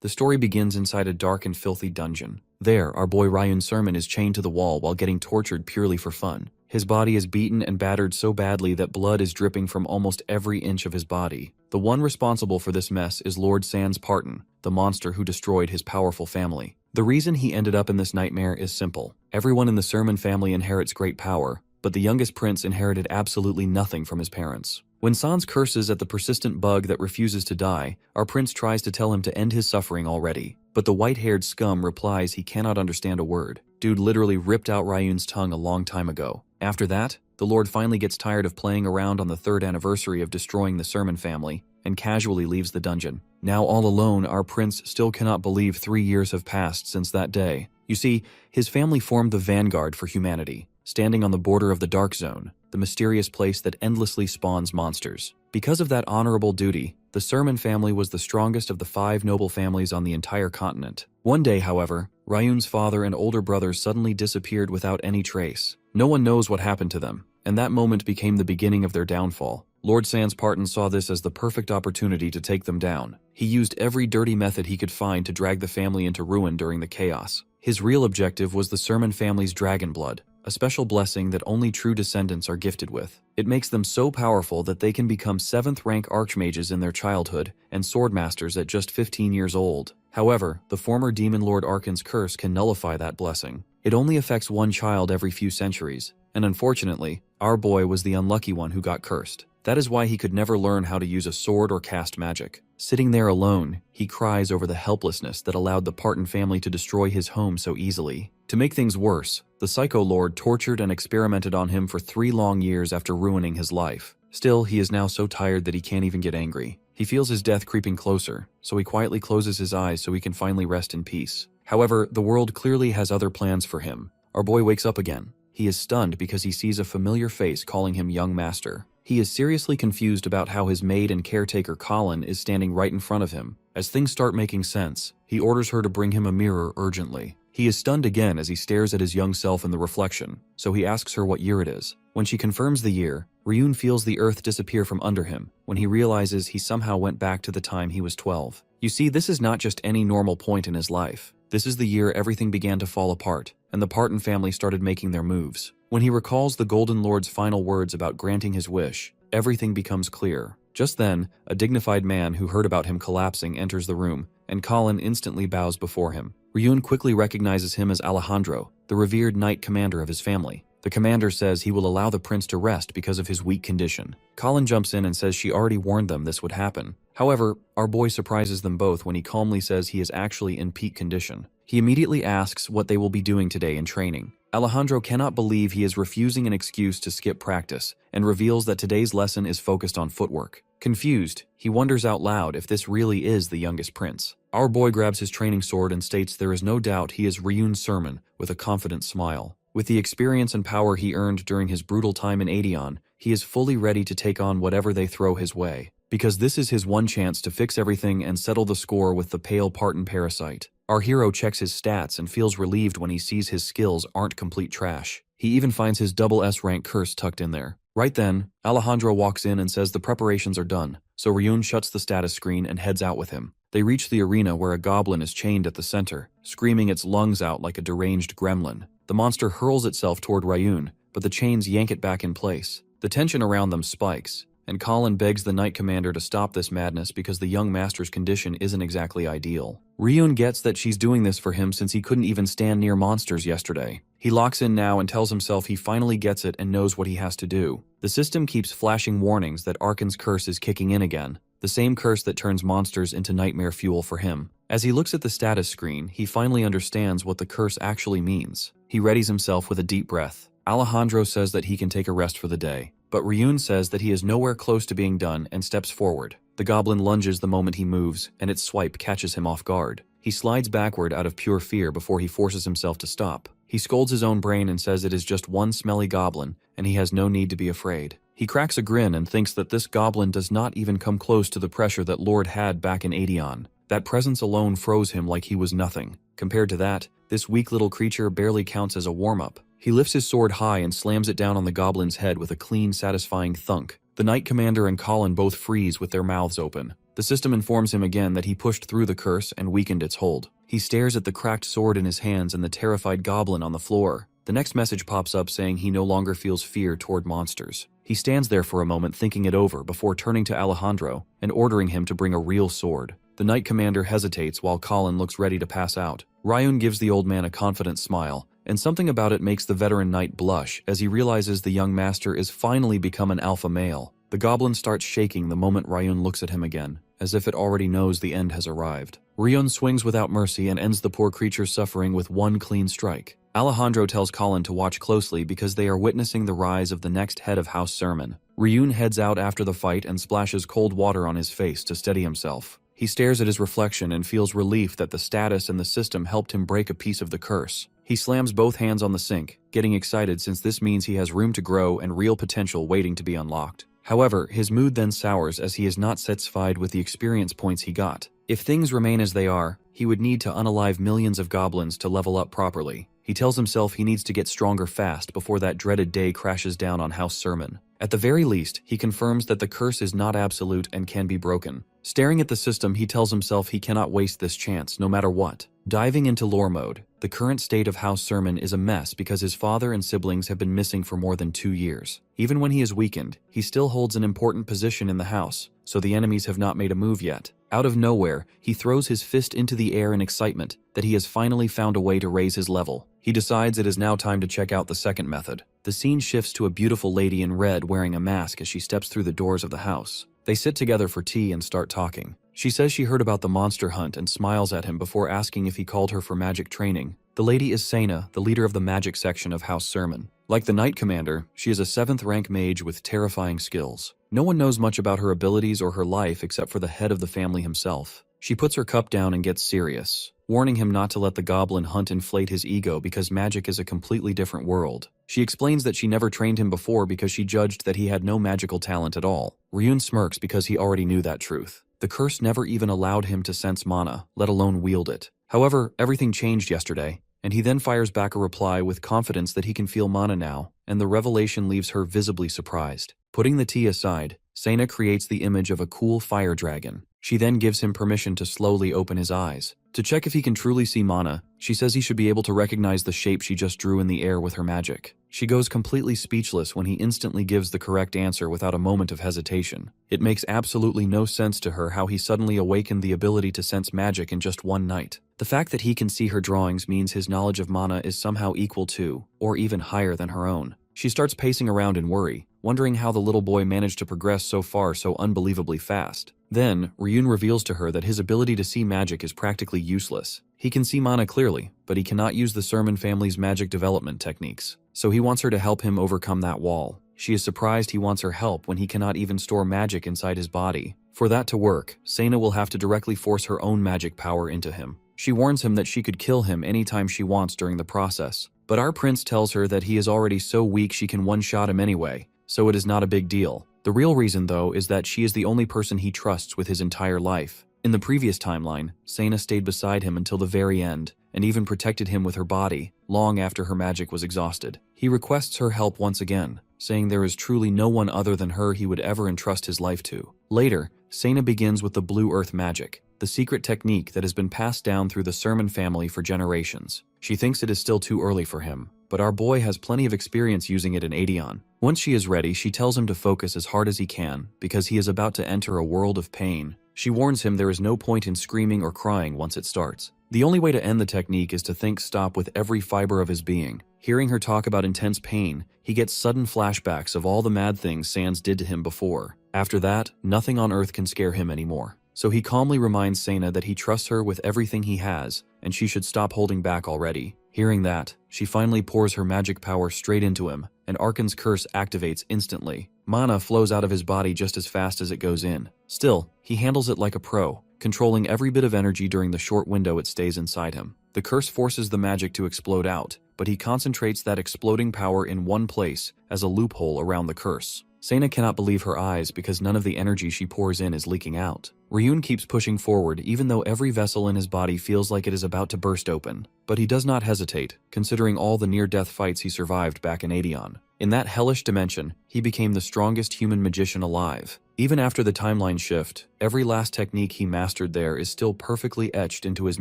The story begins inside a dark and filthy dungeon. There, our boy Ryun Sermon is chained to the wall while getting tortured purely for fun. His body is beaten and battered so badly that blood is dripping from almost every inch of his body. The one responsible for this mess is Lord Sans Parton, the monster who destroyed his powerful family. The reason he ended up in this nightmare is simple. Everyone in the Sermon family inherits great power, but the youngest prince inherited absolutely nothing from his parents. When Sans curses at the persistent bug that refuses to die, our prince tries to tell him to end his suffering already. But the white-haired scum replies he cannot understand a word. Dude literally ripped out Ryun's tongue a long time ago. After that, the Lord finally gets tired of playing around on the 3rd anniversary of destroying the Sermon family, and casually leaves the dungeon. Now all alone, our prince still cannot believe 3 years have passed since that day. You see, his family formed the vanguard for humanity, standing on the border of the Dark Zone, the mysterious place that endlessly spawns monsters. Because of that honorable duty, the Sermon family was the strongest of the 5 noble families on the entire continent. One day, however, Ryun's father and older brothers suddenly disappeared without any trace. No one knows what happened to them, and that moment became the beginning of their downfall. Lord Sans Parton saw this as the perfect opportunity to take them down. He used every dirty method he could find to drag the family into ruin during the chaos. His real objective was the Sermon family's dragon blood, a special blessing that only true descendants are gifted with. It makes them so powerful that they can become 7th-rank archmages in their childhood and swordmasters at just 15 years old. However, the former Demon Lord Arkan's curse can nullify that blessing. It only affects one child every few centuries, and unfortunately, our boy was the unlucky one who got cursed. That is why he could never learn how to use a sword or cast magic. Sitting there alone, he cries over the helplessness that allowed the Parton family to destroy his home so easily. To make things worse, the Psycho Lord tortured and experimented on him for 3 long years after ruining his life. Still, he is now so tired that he can't even get angry. He feels his death creeping closer, so he quietly closes his eyes so he can finally rest in peace. However, the world clearly has other plans for him. Our boy wakes up again. He is stunned because he sees a familiar face calling him young master. He is seriously confused about how his maid and caretaker Colin is standing right in front of him. As things start making sense, he orders her to bring him a mirror urgently. He is stunned again as he stares at his young self in the reflection, so he asks her what year it is. When she confirms the year, Ryun feels the earth disappear from under him when he realizes he somehow went back to the time he was 12. You see, this is not just any normal point in his life. This is the year everything began to fall apart, and the Parton family started making their moves. When he recalls the Golden Lord's final words about granting his wish, everything becomes clear. Just then, a dignified man who heard about him collapsing enters the room, and Colin instantly bows before him. Ryun quickly recognizes him as Alejandro, the revered knight commander of his family. The commander says he will allow the prince to rest because of his weak condition. Colin jumps in and says she already warned them this would happen. However, our boy surprises them both when he calmly says he is actually in peak condition. He immediately asks what they will be doing today in training. Alejandro cannot believe he is refusing an excuse to skip practice and reveals that today's lesson is focused on footwork. Confused, he wonders out loud if this really is the youngest prince. Our boy grabs his training sword and states there is no doubt he is Ryun's Sermon with a confident smile. With the experience and power he earned during his brutal time in Aedeon, he is fully ready to take on whatever they throw his way, because this is his one chance to fix everything and settle the score with the pale Parton parasite. Our hero checks his stats and feels relieved when he sees his skills aren't complete trash. He even finds his double S rank curse tucked in there. Right then, Alejandro walks in and says the preparations are done, so Ryun shuts the status screen and heads out with him. They reach the arena where a goblin is chained at the center, screaming its lungs out like a deranged gremlin. The monster hurls itself toward Ryun, but the chains yank it back in place. The tension around them spikes, and Colin begs the Knight Commander to stop this madness because the young master's condition isn't exactly ideal. Ryun gets that she's doing this for him since he couldn't even stand near monsters yesterday. He locks in now and tells himself he finally gets it and knows what he has to do. The system keeps flashing warnings that Arkan's curse is kicking in again, the same curse that turns monsters into nightmare fuel for him. As he looks at the status screen, he finally understands what the curse actually means. He readies himself with a deep breath. Alejandro says that he can take a rest for the day, but Ryun says that he is nowhere close to being done and steps forward. The goblin lunges the moment he moves, and its swipe catches him off guard. He slides backward out of pure fear before he forces himself to stop. He scolds his own brain and says it is just one smelly goblin, and he has no need to be afraid. He cracks a grin and thinks that this goblin does not even come close to the pressure that Lord had back in Aedeon. That presence alone froze him like he was nothing. Compared to that, this weak little creature barely counts as a warm-up. He lifts his sword high and slams it down on the goblin's head with a clean, satisfying thunk. The Knight Commander and Colin both freeze with their mouths open. The system informs him again that he pushed through the curse and weakened its hold. He stares at the cracked sword in his hands and the terrified goblin on the floor. The next message pops up saying he no longer feels fear toward monsters. He stands there for a moment thinking it over before turning to Alejandro and ordering him to bring a real sword. The Knight Commander hesitates while Colin looks ready to pass out. Ryun gives the old man a confident smile, and something about it makes the veteran knight blush as he realizes the young master is finally become an alpha male. The goblin starts shaking the moment Ryun looks at him again, as if it already knows the end has arrived. Ryun swings without mercy and ends the poor creature's suffering with one clean strike. Alejandro tells Colin to watch closely because they are witnessing the rise of the next head of House Sermon. Ryun heads out after the fight and splashes cold water on his face to steady himself. He stares at his reflection and feels relief that the status and the system helped him break a piece of the curse. He slams both hands on the sink, getting excited since this means he has room to grow and real potential waiting to be unlocked. However, his mood then sours as he is not satisfied with the experience points he got. If things remain as they are, he would need to unalive millions of goblins to level up properly. He tells himself he needs to get stronger fast before that dreaded day crashes down on House Sermon. At the very least, he confirms that the curse is not absolute and can be broken. Staring at the system, he tells himself he cannot waste this chance, no matter what. Diving into lore mode, the current state of House Sermon is a mess because his father and siblings have been missing for more than 2 years. Even when he is weakened, he still holds an important position in the house, so the enemies have not made a move yet. Out of nowhere, he throws his fist into the air in excitement that he has finally found a way to raise his level. He decides it is now time to check out the second method. The scene shifts to a beautiful lady in red wearing a mask as she steps through the doors of the house. They sit together for tea and start talking. She says she heard about the monster hunt and smiles at him before asking if he called her for magic training. The lady is Sena, the leader of the magic section of House Sermon. Like the Knight Commander, she is a 7th rank mage with terrifying skills. No one knows much about her abilities or her life except for the head of the family himself. She puts her cup down and gets serious, warning him not to let the goblin hunt inflate his ego because magic is a completely different world. She explains that she never trained him before because she judged that he had no magical talent at all. Ryun smirks because he already knew that truth. The curse never even allowed him to sense mana, let alone wield it. However, everything changed yesterday, and he then fires back a reply with confidence that he can feel mana now, and the revelation leaves her visibly surprised. Putting the tea aside, Sena creates the image of a cool fire dragon. She then gives him permission to slowly open his eyes. To check if he can truly see mana, she says he should be able to recognize the shape she just drew in the air with her magic. She goes completely speechless when he instantly gives the correct answer without a moment of hesitation. It makes absolutely no sense to her how he suddenly awakened the ability to sense magic in just one night. The fact that he can see her drawings means his knowledge of mana is somehow equal to, or even higher than her own. She starts pacing around in worry, wondering how the little boy managed to progress so far so unbelievably fast. Then, Ryun reveals to her that his ability to see magic is practically useless. He can see mana clearly, but he cannot use the Sermon family's magic development techniques. So he wants her to help him overcome that wall. She is surprised he wants her help when he cannot even store magic inside his body. For that to work, Sena will have to directly force her own magic power into him. She warns him that she could kill him anytime she wants during the process. But our prince tells her that he is already so weak she can one-shot him anyway, so it is not a big deal. The real reason, though, is that she is the only person he trusts with his entire life. In the previous timeline, Sena stayed beside him until the very end, and even protected him with her body, long after her magic was exhausted. He requests her help once again, saying there is truly no one other than her he would ever entrust his life to. Later, Sena begins with the Blue Earth magic, the secret technique that has been passed down through the Sermon family for generations. She thinks it is still too early for him, but our boy has plenty of experience using it in Aedeon. Once she is ready, she tells him to focus as hard as he can, because he is about to enter a world of pain. She warns him there is no point in screaming or crying once it starts. The only way to end the technique is to think stop with every fiber of his being. Hearing her talk about intense pain, he gets sudden flashbacks of all the mad things Sans did to him before. After that, nothing on earth can scare him anymore. So he calmly reminds Sena that he trusts her with everything he has, and she should stop holding back already. Hearing that, she finally pours her magic power straight into him, and Arkan's curse activates instantly. Mana flows out of his body just as fast as it goes in. Still, he handles it like a pro, controlling every bit of energy during the short window it stays inside him. The curse forces the magic to explode out, but he concentrates that exploding power in one place as a loophole around the curse. Sena cannot believe her eyes because none of the energy she pours in is leaking out. Ryun keeps pushing forward even though every vessel in his body feels like it is about to burst open. But he does not hesitate, considering all the near-death fights he survived back in Aedeon. In that hellish dimension, he became the strongest human magician alive. Even after the timeline shift, every last technique he mastered there is still perfectly etched into his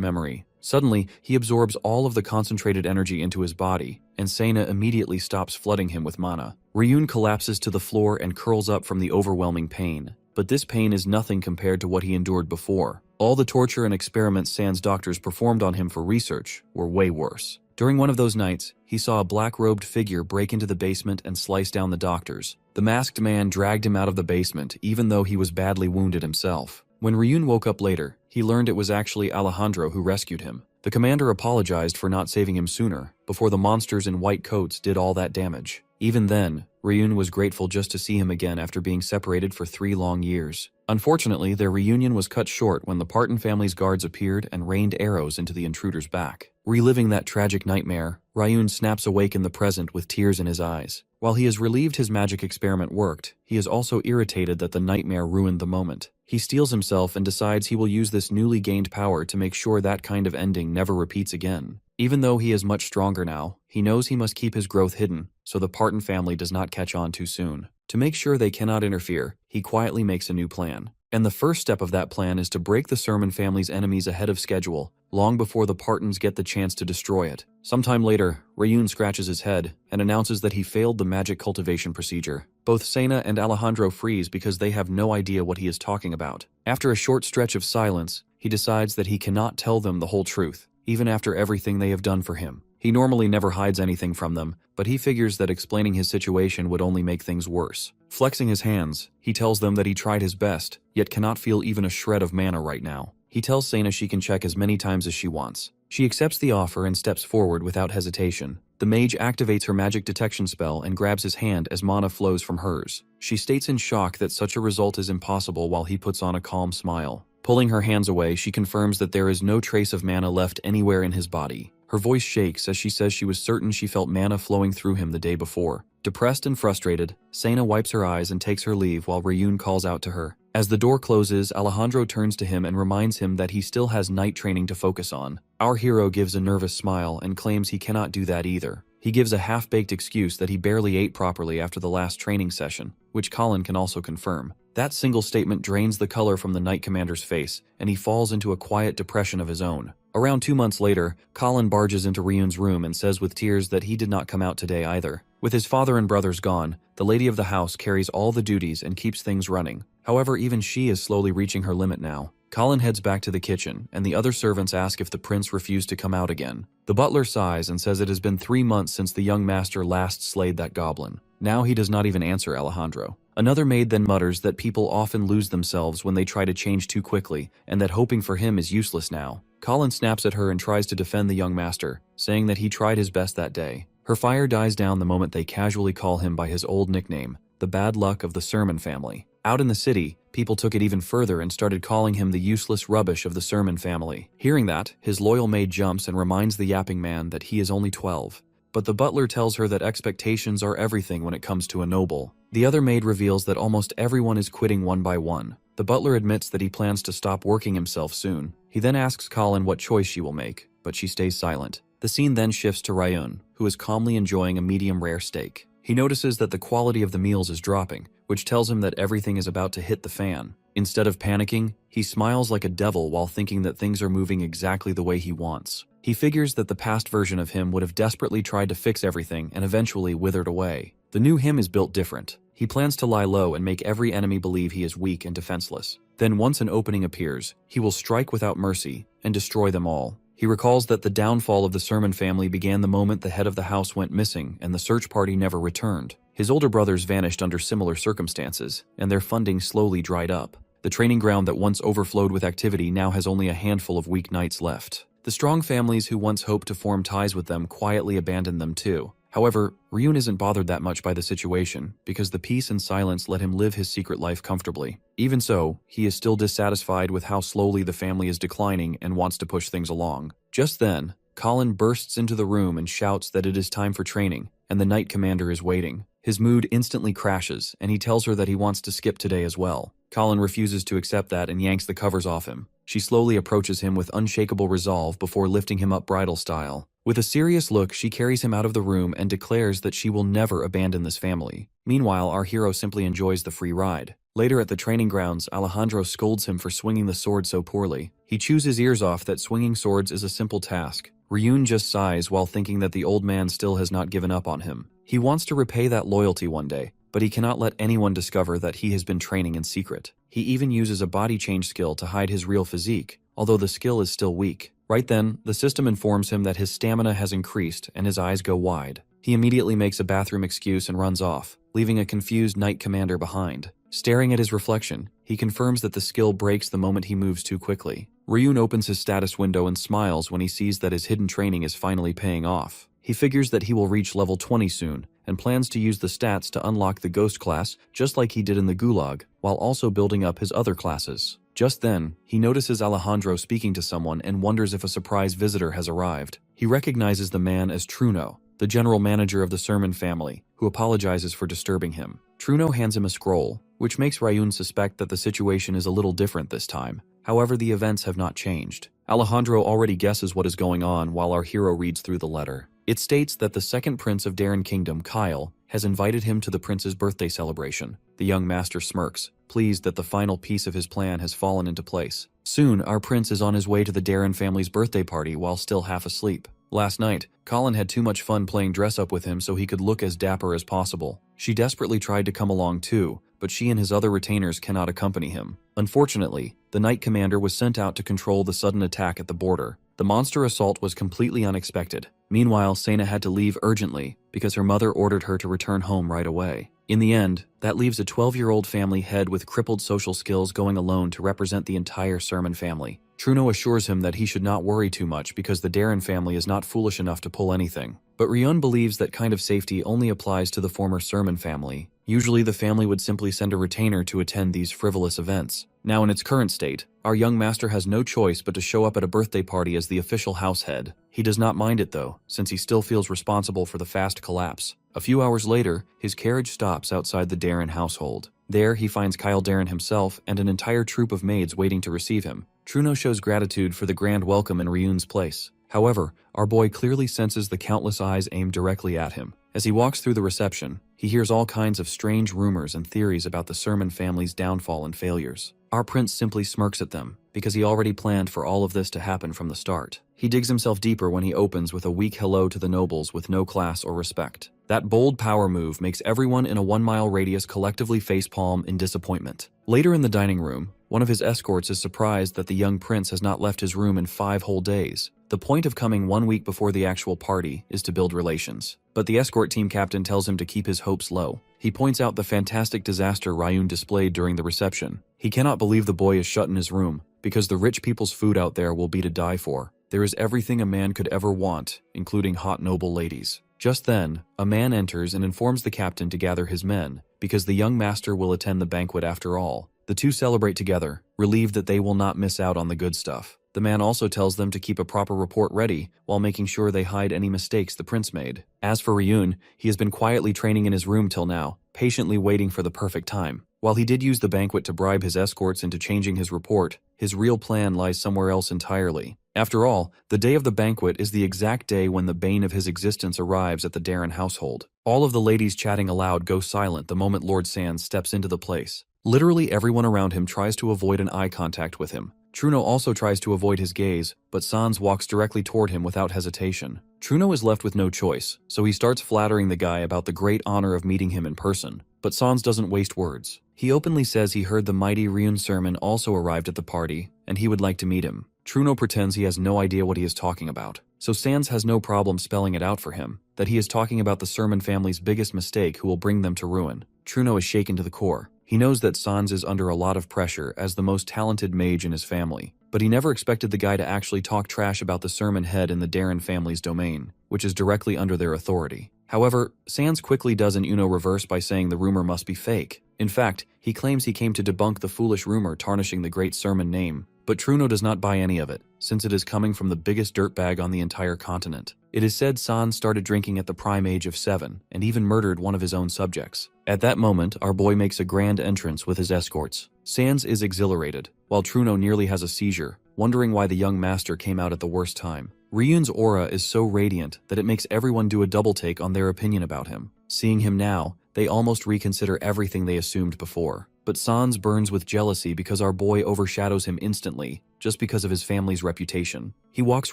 memory. Suddenly, he absorbs all of the concentrated energy into his body, and Sena immediately stops flooding him with mana. Ryun collapses to the floor and curls up from the overwhelming pain. But this pain is nothing compared to what he endured before. All the torture and experiments Sans doctors performed on him for research were way worse. During one of those nights, he saw a black-robed figure break into the basement and slice down the doctors. The masked man dragged him out of the basement, even though he was badly wounded himself. When Ryun woke up later, he learned it was actually Alejandro who rescued him. The commander apologized for not saving him sooner, before the monsters in white coats did all that damage. Even then, Ryun was grateful just to see him again after being separated for 3 long years. Unfortunately, their reunion was cut short when the Parton family's guards appeared and rained arrows into the intruder's back. Reliving that tragic nightmare, Ryun snaps awake in the present with tears in his eyes. While he is relieved his magic experiment worked, he is also irritated that the nightmare ruined the moment. He steels himself and decides he will use this newly gained power to make sure that kind of ending never repeats again. Even though he is much stronger now, he knows he must keep his growth hidden, so the Parton family does not catch on too soon. To make sure they cannot interfere, he quietly makes a new plan. And the first step of that plan is to break the Sermon family's enemies ahead of schedule, long before the Partons get the chance to destroy it. Sometime later, Ryun scratches his head and announces that he failed the magic cultivation procedure. Both Sena and Alejandro freeze because they have no idea what he is talking about. After a short stretch of silence, he decides that he cannot tell them the whole truth, even after everything they have done for him. He normally never hides anything from them, but he figures that explaining his situation would only make things worse. Flexing his hands, he tells them that he tried his best, yet cannot feel even a shred of mana right now. He tells Sena she can check as many times as she wants. She accepts the offer and steps forward without hesitation. The mage activates her magic detection spell and grabs his hand as mana flows from hers. She states in shock that such a result is impossible while he puts on a calm smile. Pulling her hands away, she confirms that there is no trace of mana left anywhere in his body. Her voice shakes as she says she was certain she felt mana flowing through him the day before. Depressed and frustrated, Sena wipes her eyes and takes her leave while Ryun calls out to her. As the door closes, Alejandro turns to him and reminds him that he still has night training to focus on. Our hero gives a nervous smile and claims he cannot do that either. He gives a half-baked excuse that he barely ate properly after the last training session, which Colin can also confirm. That single statement drains the color from the Knight Commander's face, and he falls into a quiet depression of his own. Around 2 months later, Colin barges into Ryun's room and says with tears that he did not come out today either. With his father and brothers gone, the lady of the house carries all the duties and keeps things running. However, even she is slowly reaching her limit now. Colin heads back to the kitchen, and the other servants ask if the prince refused to come out again. The butler sighs and says it has been 3 months since the young master last slayed that goblin. Now he does not even answer Alejandro. Another maid then mutters that people often lose themselves when they try to change too quickly, and that hoping for him is useless now. Colin snaps at her and tries to defend the young master, saying that he tried his best that day. Her fire dies down the moment they casually call him by his old nickname, the bad luck of the Sermon family. Out in the city, people took it even further and started calling him the useless rubbish of the Sermon family. Hearing that, his loyal maid jumps and reminds the yapping man that he is only 12. But the butler tells her that expectations are everything when it comes to a noble. The other maid reveals that almost everyone is quitting one by one. The butler admits that he plans to stop working himself soon. He then asks Colin what choice she will make, but she stays silent. The scene then shifts to Ryun, who is calmly enjoying a medium-rare steak. He notices that the quality of the meals is dropping, which tells him that everything is about to hit the fan. Instead of panicking, he smiles like a devil while thinking that things are moving exactly the way he wants. He figures that the past version of him would have desperately tried to fix everything and eventually withered away. The new him is built different. He plans to lie low and make every enemy believe he is weak and defenseless. Then once an opening appears, he will strike without mercy and destroy them all. He recalls that the downfall of the Sermon family began the moment the head of the house went missing and the search party never returned. His older brothers vanished under similar circumstances, and their funding slowly dried up. The training ground that once overflowed with activity now has only a handful of weak knights left. The strong families who once hoped to form ties with them quietly abandoned them too. However, Ryun isn't bothered that much by the situation, because the peace and silence let him live his secret life comfortably. Even so, he is still dissatisfied with how slowly the family is declining and wants to push things along. Just then, Colin bursts into the room and shouts that it is time for training, and the Knight Commander is waiting. His mood instantly crashes, and he tells her that he wants to skip today as well. Colin refuses to accept that and yanks the covers off him. She slowly approaches him with unshakable resolve before lifting him up bridal style. With a serious look, she carries him out of the room and declares that she will never abandon this family. Meanwhile, our hero simply enjoys the free ride. Later at the training grounds, Alejandro scolds him for swinging the sword so poorly. He chews his ears off that swinging swords is a simple task. Ryun just sighs while thinking that the old man still has not given up on him. He wants to repay that loyalty one day, but he cannot let anyone discover that he has been training in secret. He even uses a body change skill to hide his real physique, although the skill is still weak. Right then, the system informs him that his stamina has increased and his eyes go wide. He immediately makes a bathroom excuse and runs off, leaving a confused knight commander behind. Staring at his reflection, he confirms that the skill breaks the moment he moves too quickly. Ryun opens his status window and smiles when he sees that his hidden training is finally paying off. He figures that he will reach level 20 soon, and plans to use the stats to unlock the Ghost class just like he did in the Gulag, while also building up his other classes. Just then, he notices Alejandro speaking to someone and wonders if a surprise visitor has arrived. He recognizes the man as Truno, the general manager of the Sermon family, who apologizes for disturbing him. Truno hands him a scroll, which makes Ryun suspect that the situation is a little different this time. However, the events have not changed. Alejandro already guesses what is going on while our hero reads through the letter. It states that the second prince of Darren Kingdom, Kyle, has invited him to the prince's birthday celebration. The young master smirks, pleased that the final piece of his plan has fallen into place. Soon, our prince is on his way to the Darren family's birthday party while still half asleep. Last night, Colin had too much fun playing dress-up with him so he could look as dapper as possible. She desperately tried to come along too, but she and his other retainers cannot accompany him. Unfortunately, the Knight Commander was sent out to control the sudden attack at the border. The monster assault was completely unexpected. Meanwhile, Sena had to leave urgently because her mother ordered her to return home right away. In the end, that leaves a 12-year-old family head with crippled social skills going alone to represent the entire Sermon family. Truno assures him that he should not worry too much because the Darren family is not foolish enough to pull anything. But Ryun believes that kind of safety only applies to the former Sermon family. Usually the family would simply send a retainer to attend these frivolous events. Now in its current state, our young master has no choice but to show up at a birthday party as the official house head. He does not mind it though, since he still feels responsible for the fast collapse. A few hours later, his carriage stops outside the Darren household. There, he finds Kyle Darren himself and an entire troop of maids waiting to receive him. Truno shows gratitude for the grand welcome in Ryun's place. However, our boy clearly senses the countless eyes aimed directly at him. As he walks through the reception, he hears all kinds of strange rumors and theories about the Sermon family's downfall and failures. Our prince simply smirks at them, because he already planned for all of this to happen from the start. He digs himself deeper when he opens with a weak hello to the nobles with no class or respect. That bold power move makes everyone in a 1-mile radius collectively facepalm in disappointment. Later in the dining room, one of his escorts is surprised that the young prince has not left his room in 5 whole days. The point of coming 1 week before the actual party is to build relations. But the escort team captain tells him to keep his hopes low. He points out the fantastic disaster Ryun displayed during the reception. He cannot believe the boy is shut in his room, because the rich people's food out there will be to die for. There is everything a man could ever want, including hot noble ladies. Just then, a man enters and informs the captain to gather his men, because the young master will attend the banquet after all. The two celebrate together, relieved that they will not miss out on the good stuff. The man also tells them to keep a proper report ready, while making sure they hide any mistakes the prince made. As for Ryun, he has been quietly training in his room till now, patiently waiting for the perfect time. While he did use the banquet to bribe his escorts into changing his report, his real plan lies somewhere else entirely. After all, the day of the banquet is the exact day when the bane of his existence arrives at the Darren household. All of the ladies chatting aloud go silent the moment Lord Sands steps into the place. Literally everyone around him tries to avoid an eye contact with him. Truno also tries to avoid his gaze, but Sans walks directly toward him without hesitation. Truno is left with no choice, so he starts flattering the guy about the great honor of meeting him in person. But Sans doesn't waste words. He openly says he heard the mighty Ryun Sermon also arrived at the party, and he would like to meet him. Truno pretends he has no idea what he is talking about, so Sans has no problem spelling it out for him, that he is talking about the Sermon family's biggest mistake who will bring them to ruin. Truno is shaken to the core. He knows that Sans is under a lot of pressure as the most talented mage in his family, but he never expected the guy to actually talk trash about the Sermon head in the Darren family's domain, which is directly under their authority. However, Sans quickly does an Uno reverse by saying the rumor must be fake. In fact, he claims he came to debunk the foolish rumor tarnishing the great Sermon name, but Truno does not buy any of it, since it is coming from the biggest dirtbag on the entire continent. It is said Sans started drinking at the prime age of 7, and even murdered one of his own subjects. At that moment, our boy makes a grand entrance with his escorts. Sans is exhilarated, while Truno nearly has a seizure, wondering why the young master came out at the worst time. Ryun's aura is so radiant that it makes everyone do a double take on their opinion about him. Seeing him now, they almost reconsider everything they assumed before. But Sans burns with jealousy because our boy overshadows him instantly, just because of his family's reputation. He walks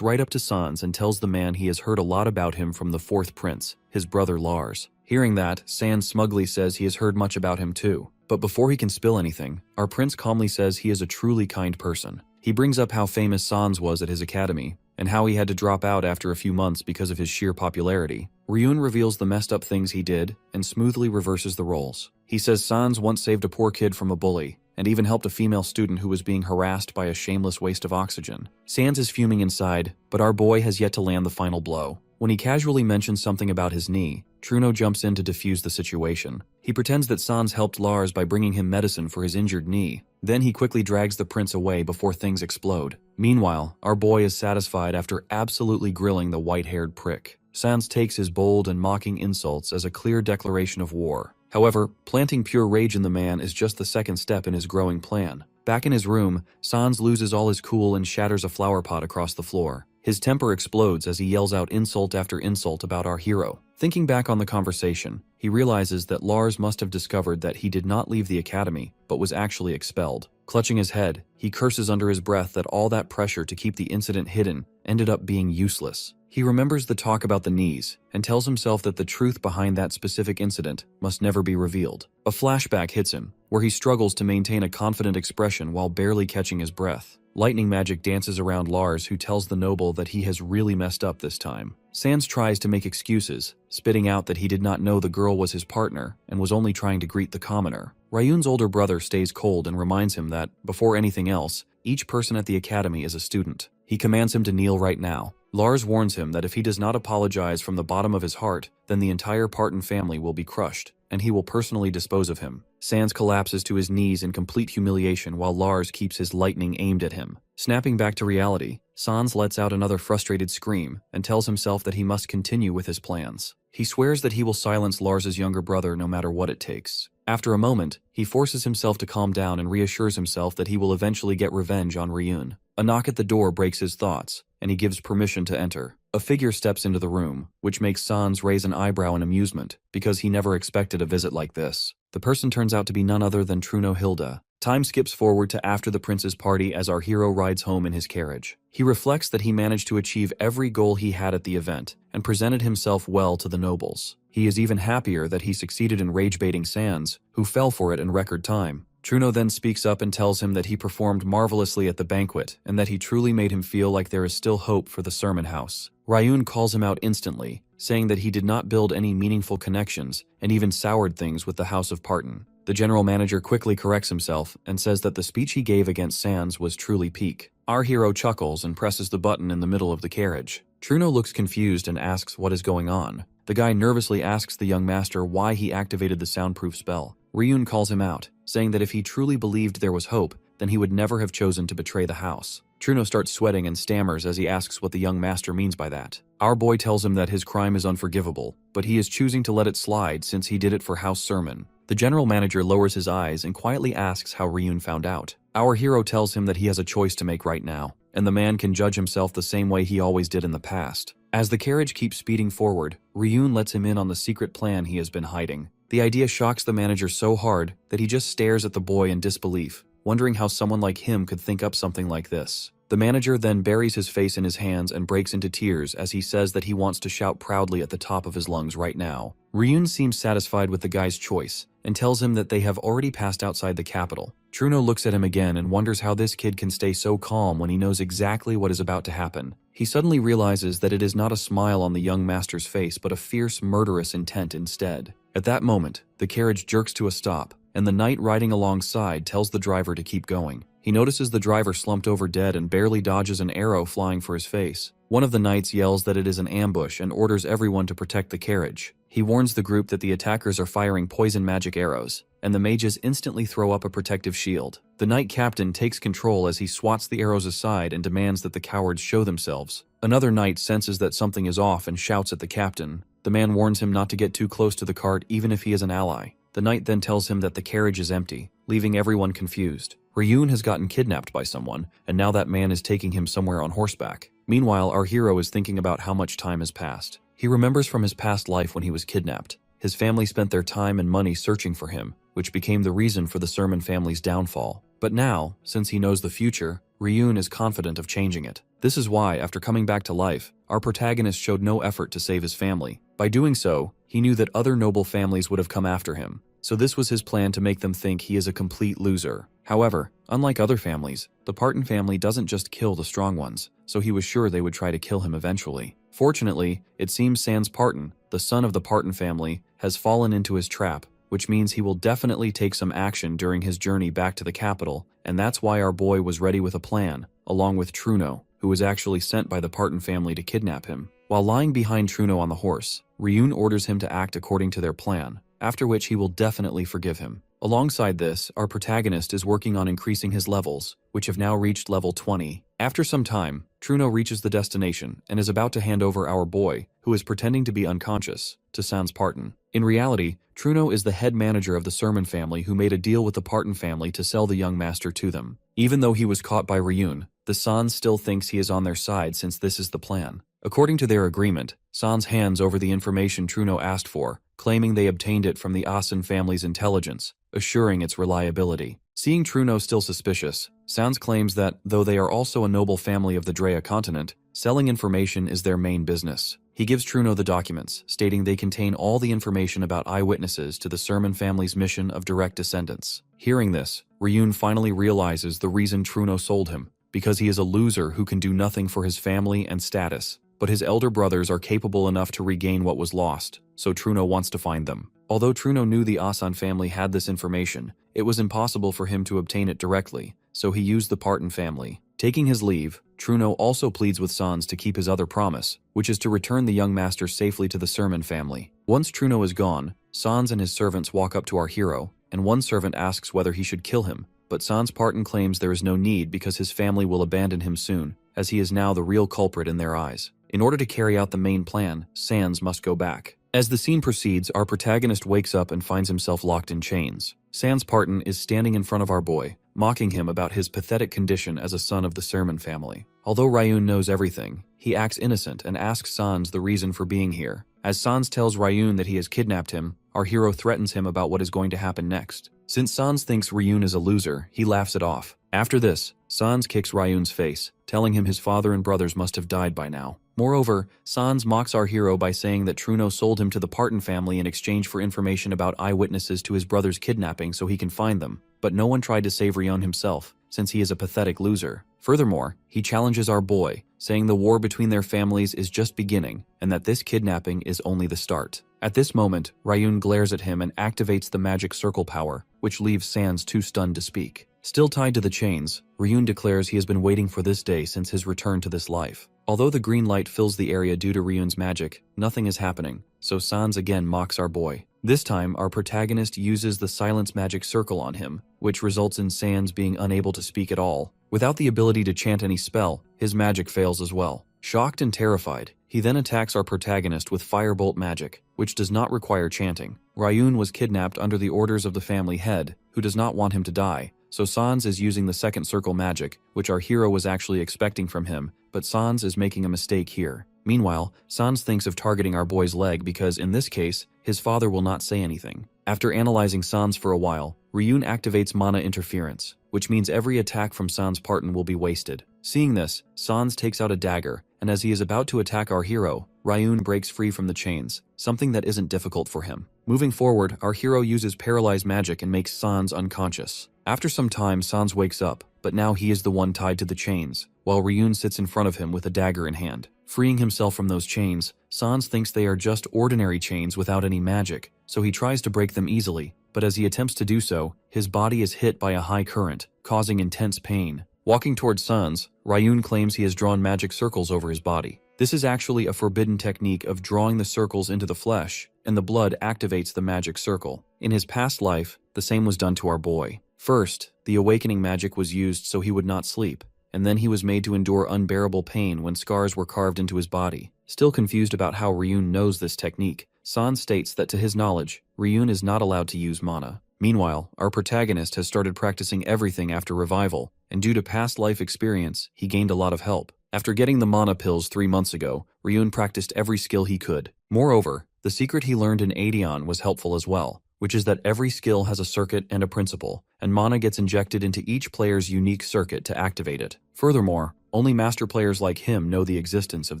right up to Sans and tells the man he has heard a lot about him from the fourth prince, his brother Lars. Hearing that, Sans smugly says he has heard much about him too. But before he can spill anything, our prince calmly says he is a truly kind person. He brings up how famous Sans was at his academy, and how he had to drop out after a few months because of his sheer popularity. Ryun reveals the messed up things he did, and smoothly reverses the roles. He says Sans once saved a poor kid from a bully, and even helped a female student who was being harassed by a shameless waste of oxygen. Sans is fuming inside, but our boy has yet to land the final blow. When he casually mentions something about his knee, Truno jumps in to defuse the situation. He pretends that Sans helped Lars by bringing him medicine for his injured knee. Then he quickly drags the prince away before things explode. Meanwhile, our boy is satisfied after absolutely grilling the white-haired prick. Sans takes his bold and mocking insults as a clear declaration of war. However, planting pure rage in the man is just the second step in his growing plan. Back in his room, Sans loses all his cool and shatters a flower pot across the floor. His temper explodes as he yells out insult after insult about our hero. Thinking back on the conversation, he realizes that Lars must have discovered that he did not leave the academy, but was actually expelled. Clutching his head, he curses under his breath that all that pressure to keep the incident hidden ended up being useless. He remembers the talk about the knees, and tells himself that the truth behind that specific incident must never be revealed. A flashback hits him, where he struggles to maintain a confident expression while barely catching his breath. Lightning magic dances around Lars, who tells the noble that he has really messed up this time. Sans tries to make excuses, spitting out that he did not know the girl was his partner and was only trying to greet the commoner. Ryun's older brother stays cold and reminds him that, before anything else, each person at the academy is a student. He commands him to kneel right now. Lars warns him that if he does not apologize from the bottom of his heart, then the entire Parton family will be crushed, and he will personally dispose of him. Sans collapses to his knees in complete humiliation while Lars keeps his lightning aimed at him. Snapping back to reality, Sans lets out another frustrated scream and tells himself that he must continue with his plans. He swears that he will silence Lars's younger brother no matter what it takes. After a moment, he forces himself to calm down and reassures himself that he will eventually get revenge on Ryun. A knock at the door breaks his thoughts, and he gives permission to enter. A figure steps into the room, which makes Sans raise an eyebrow in amusement, because he never expected a visit like this. The person turns out to be none other than Truno Hilda. Time skips forward to after the prince's party as our hero rides home in his carriage. He reflects that he managed to achieve every goal he had at the event, and presented himself well to the nobles. He is even happier that he succeeded in rage-baiting Sans, who fell for it in record time. Truno then speaks up and tells him that he performed marvelously at the banquet, and that he truly made him feel like there is still hope for the sermon house. Ryun calls him out instantly, saying that he did not build any meaningful connections, and even soured things with the House of Parton. The general manager quickly corrects himself, and says that the speech he gave against Sans was truly peak. Our hero chuckles and presses the button in the middle of the carriage. Truno looks confused and asks what is going on. The guy nervously asks the young master why he activated the soundproof spell. Ryun calls him out, saying that if he truly believed there was hope, then he would never have chosen to betray the house. Truno starts sweating and stammers as he asks what the young master means by that. Our boy tells him that his crime is unforgivable, but he is choosing to let it slide since he did it for house sermon. The general manager lowers his eyes and quietly asks how Ryun found out. Our hero tells him that he has a choice to make right now, and the man can judge himself the same way he always did in the past. As the carriage keeps speeding forward, Ryun lets him in on the secret plan he has been hiding. The idea shocks the manager so hard that he just stares at the boy in disbelief, wondering how someone like him could think up something like this. The manager then buries his face in his hands and breaks into tears as he says that he wants to shout proudly at the top of his lungs right now. Ryun seems satisfied with the guy's choice and tells him that they have already passed outside the capital. Truno looks at him again and wonders how this kid can stay so calm when he knows exactly what is about to happen. He suddenly realizes that it is not a smile on the young master's face but a fierce, murderous intent instead. At that moment, the carriage jerks to a stop, and the knight riding alongside tells the driver to keep going. He notices the driver slumped over dead and barely dodges an arrow flying for his face. One of the knights yells that it is an ambush and orders everyone to protect the carriage. He warns the group that the attackers are firing poison magic arrows, and the mages instantly throw up a protective shield. The knight captain takes control as he swats the arrows aside and demands that the cowards show themselves. Another knight senses that something is off and shouts at the captain. The man warns him not to get too close to the cart even if he is an ally. The knight then tells him that the carriage is empty, leaving everyone confused. Ryun has gotten kidnapped by someone, and now that man is taking him somewhere on horseback. Meanwhile, our hero is thinking about how much time has passed. He remembers from his past life when he was kidnapped. His family spent their time and money searching for him, which became the reason for the Sermon family's downfall. But now, since he knows the future, Ryun is confident of changing it. This is why, after coming back to life, our protagonist showed no effort to save his family. By doing so, he knew that other noble families would have come after him. So this was his plan to make them think he is a complete loser. However, unlike other families, the Parton family doesn't just kill the strong ones, so he was sure they would try to kill him eventually. Fortunately, it seems Sans Parton, the son of the Parton family, has fallen into his trap, which means he will definitely take some action during his journey back to the capital, and that's why our boy was ready with a plan, along with Truno, who was actually sent by the Parton family to kidnap him. While lying behind Truno on the horse, Ryun orders him to act according to their plan, after which he will definitely forgive him. Alongside this, our protagonist is working on increasing his levels, which have now reached level 20. After some time, Truno reaches the destination and is about to hand over our boy, who is pretending to be unconscious, to Sans Parton. In reality, Truno is the head manager of the Sermon family who made a deal with the Parton family to sell the young master to them. Even though he was caught by Ryun, the Sans still thinks he is on their side since this is the plan. According to their agreement, Sans hands over the information Truno asked for, claiming they obtained it from the Asen family's intelligence, assuring its reliability. Seeing Truno still suspicious, Sans claims that, though they are also a noble family of the Drea continent, selling information is their main business. He gives Truno the documents, stating they contain all the information about eyewitnesses to the Sermon family's mission of direct descendants. Hearing this, Ryun finally realizes the reason Truno sold him, because he is a loser who can do nothing for his family and status. But his elder brothers are capable enough to regain what was lost, so Truno wants to find them. Although Truno knew the Asan family had this information, it was impossible for him to obtain it directly, so he used the Parton family. Taking his leave, Truno also pleads with Sans to keep his other promise, which is to return the young master safely to the Sermon family. Once Truno is gone, Sans and his servants walk up to our hero, and one servant asks whether he should kill him, but Sans Parton claims there is no need because his family will abandon him soon, as he is now the real culprit in their eyes. In order to carry out the main plan, Sans must go back. As the scene proceeds, our protagonist wakes up and finds himself locked in chains. Sans Parton is standing in front of our boy, mocking him about his pathetic condition as a son of the Sermon family. Although Ryun knows everything, he acts innocent and asks Sans the reason for being here. As Sans tells Ryun that he has kidnapped him, our hero threatens him about what is going to happen next. Since Sans thinks Ryun is a loser, he laughs it off. After this, Sans kicks Ryun's face, telling him his father and brothers must have died by now. Moreover, Sans mocks our hero by saying that Truno sold him to the Parton family in exchange for information about eyewitnesses to his brother's kidnapping so he can find them, but no one tried to save Ryun himself, since he is a pathetic loser. Furthermore, he challenges our boy, saying the war between their families is just beginning, and that this kidnapping is only the start. At this moment, Ryun glares at him and activates the magic circle power, which leaves Sans too stunned to speak. Still tied to the chains, Ryun declares he has been waiting for this day since his return to this life. Although the green light fills the area due to Ryun's magic, nothing is happening, so Sans again mocks our boy. This time, our protagonist uses the silence magic circle on him, which results in Sans being unable to speak at all. Without the ability to chant any spell, his magic fails as well. Shocked and terrified, he then attacks our protagonist with firebolt magic, which does not require chanting. Ryun was kidnapped under the orders of the family head, who does not want him to die, so Sans is using the second circle magic, which our hero was actually expecting from him, but Sans is making a mistake here. Meanwhile, Sans thinks of targeting our boy's leg because, in this case, his father will not say anything. After analyzing Sans for a while, Ryun activates mana interference, which means every attack from Sans Parton will be wasted. Seeing this, Sans takes out a dagger, and as he is about to attack our hero, Ryun breaks free from the chains, something that isn't difficult for him. Moving forward, our hero uses paralyze magic and makes Sans unconscious. After some time, Sans wakes up, but now he is the one tied to the chains, while Ryun sits in front of him with a dagger in hand. Freeing himself from those chains, Sans thinks they are just ordinary chains without any magic, so he tries to break them easily, but as he attempts to do so, his body is hit by a high current, causing intense pain. Walking towards Sans, Ryun claims he has drawn magic circles over his body. This is actually a forbidden technique of drawing the circles into the flesh, and the blood activates the magic circle. In his past life, the same was done to our boy. First, the awakening magic was used so he would not sleep, and then he was made to endure unbearable pain when scars were carved into his body. Still confused about how Ryun knows this technique, Sans states that to his knowledge, Ryun is not allowed to use mana. Meanwhile, our protagonist has started practicing everything after revival, and due to past life experience, he gained a lot of help. After getting the mana pills 3 months ago, Ryun practiced every skill he could. Moreover, the secret he learned in Adeon was helpful as well, which is that every skill has a circuit and a principle, and mana gets injected into each player's unique circuit to activate it. Furthermore, only master players like him know the existence of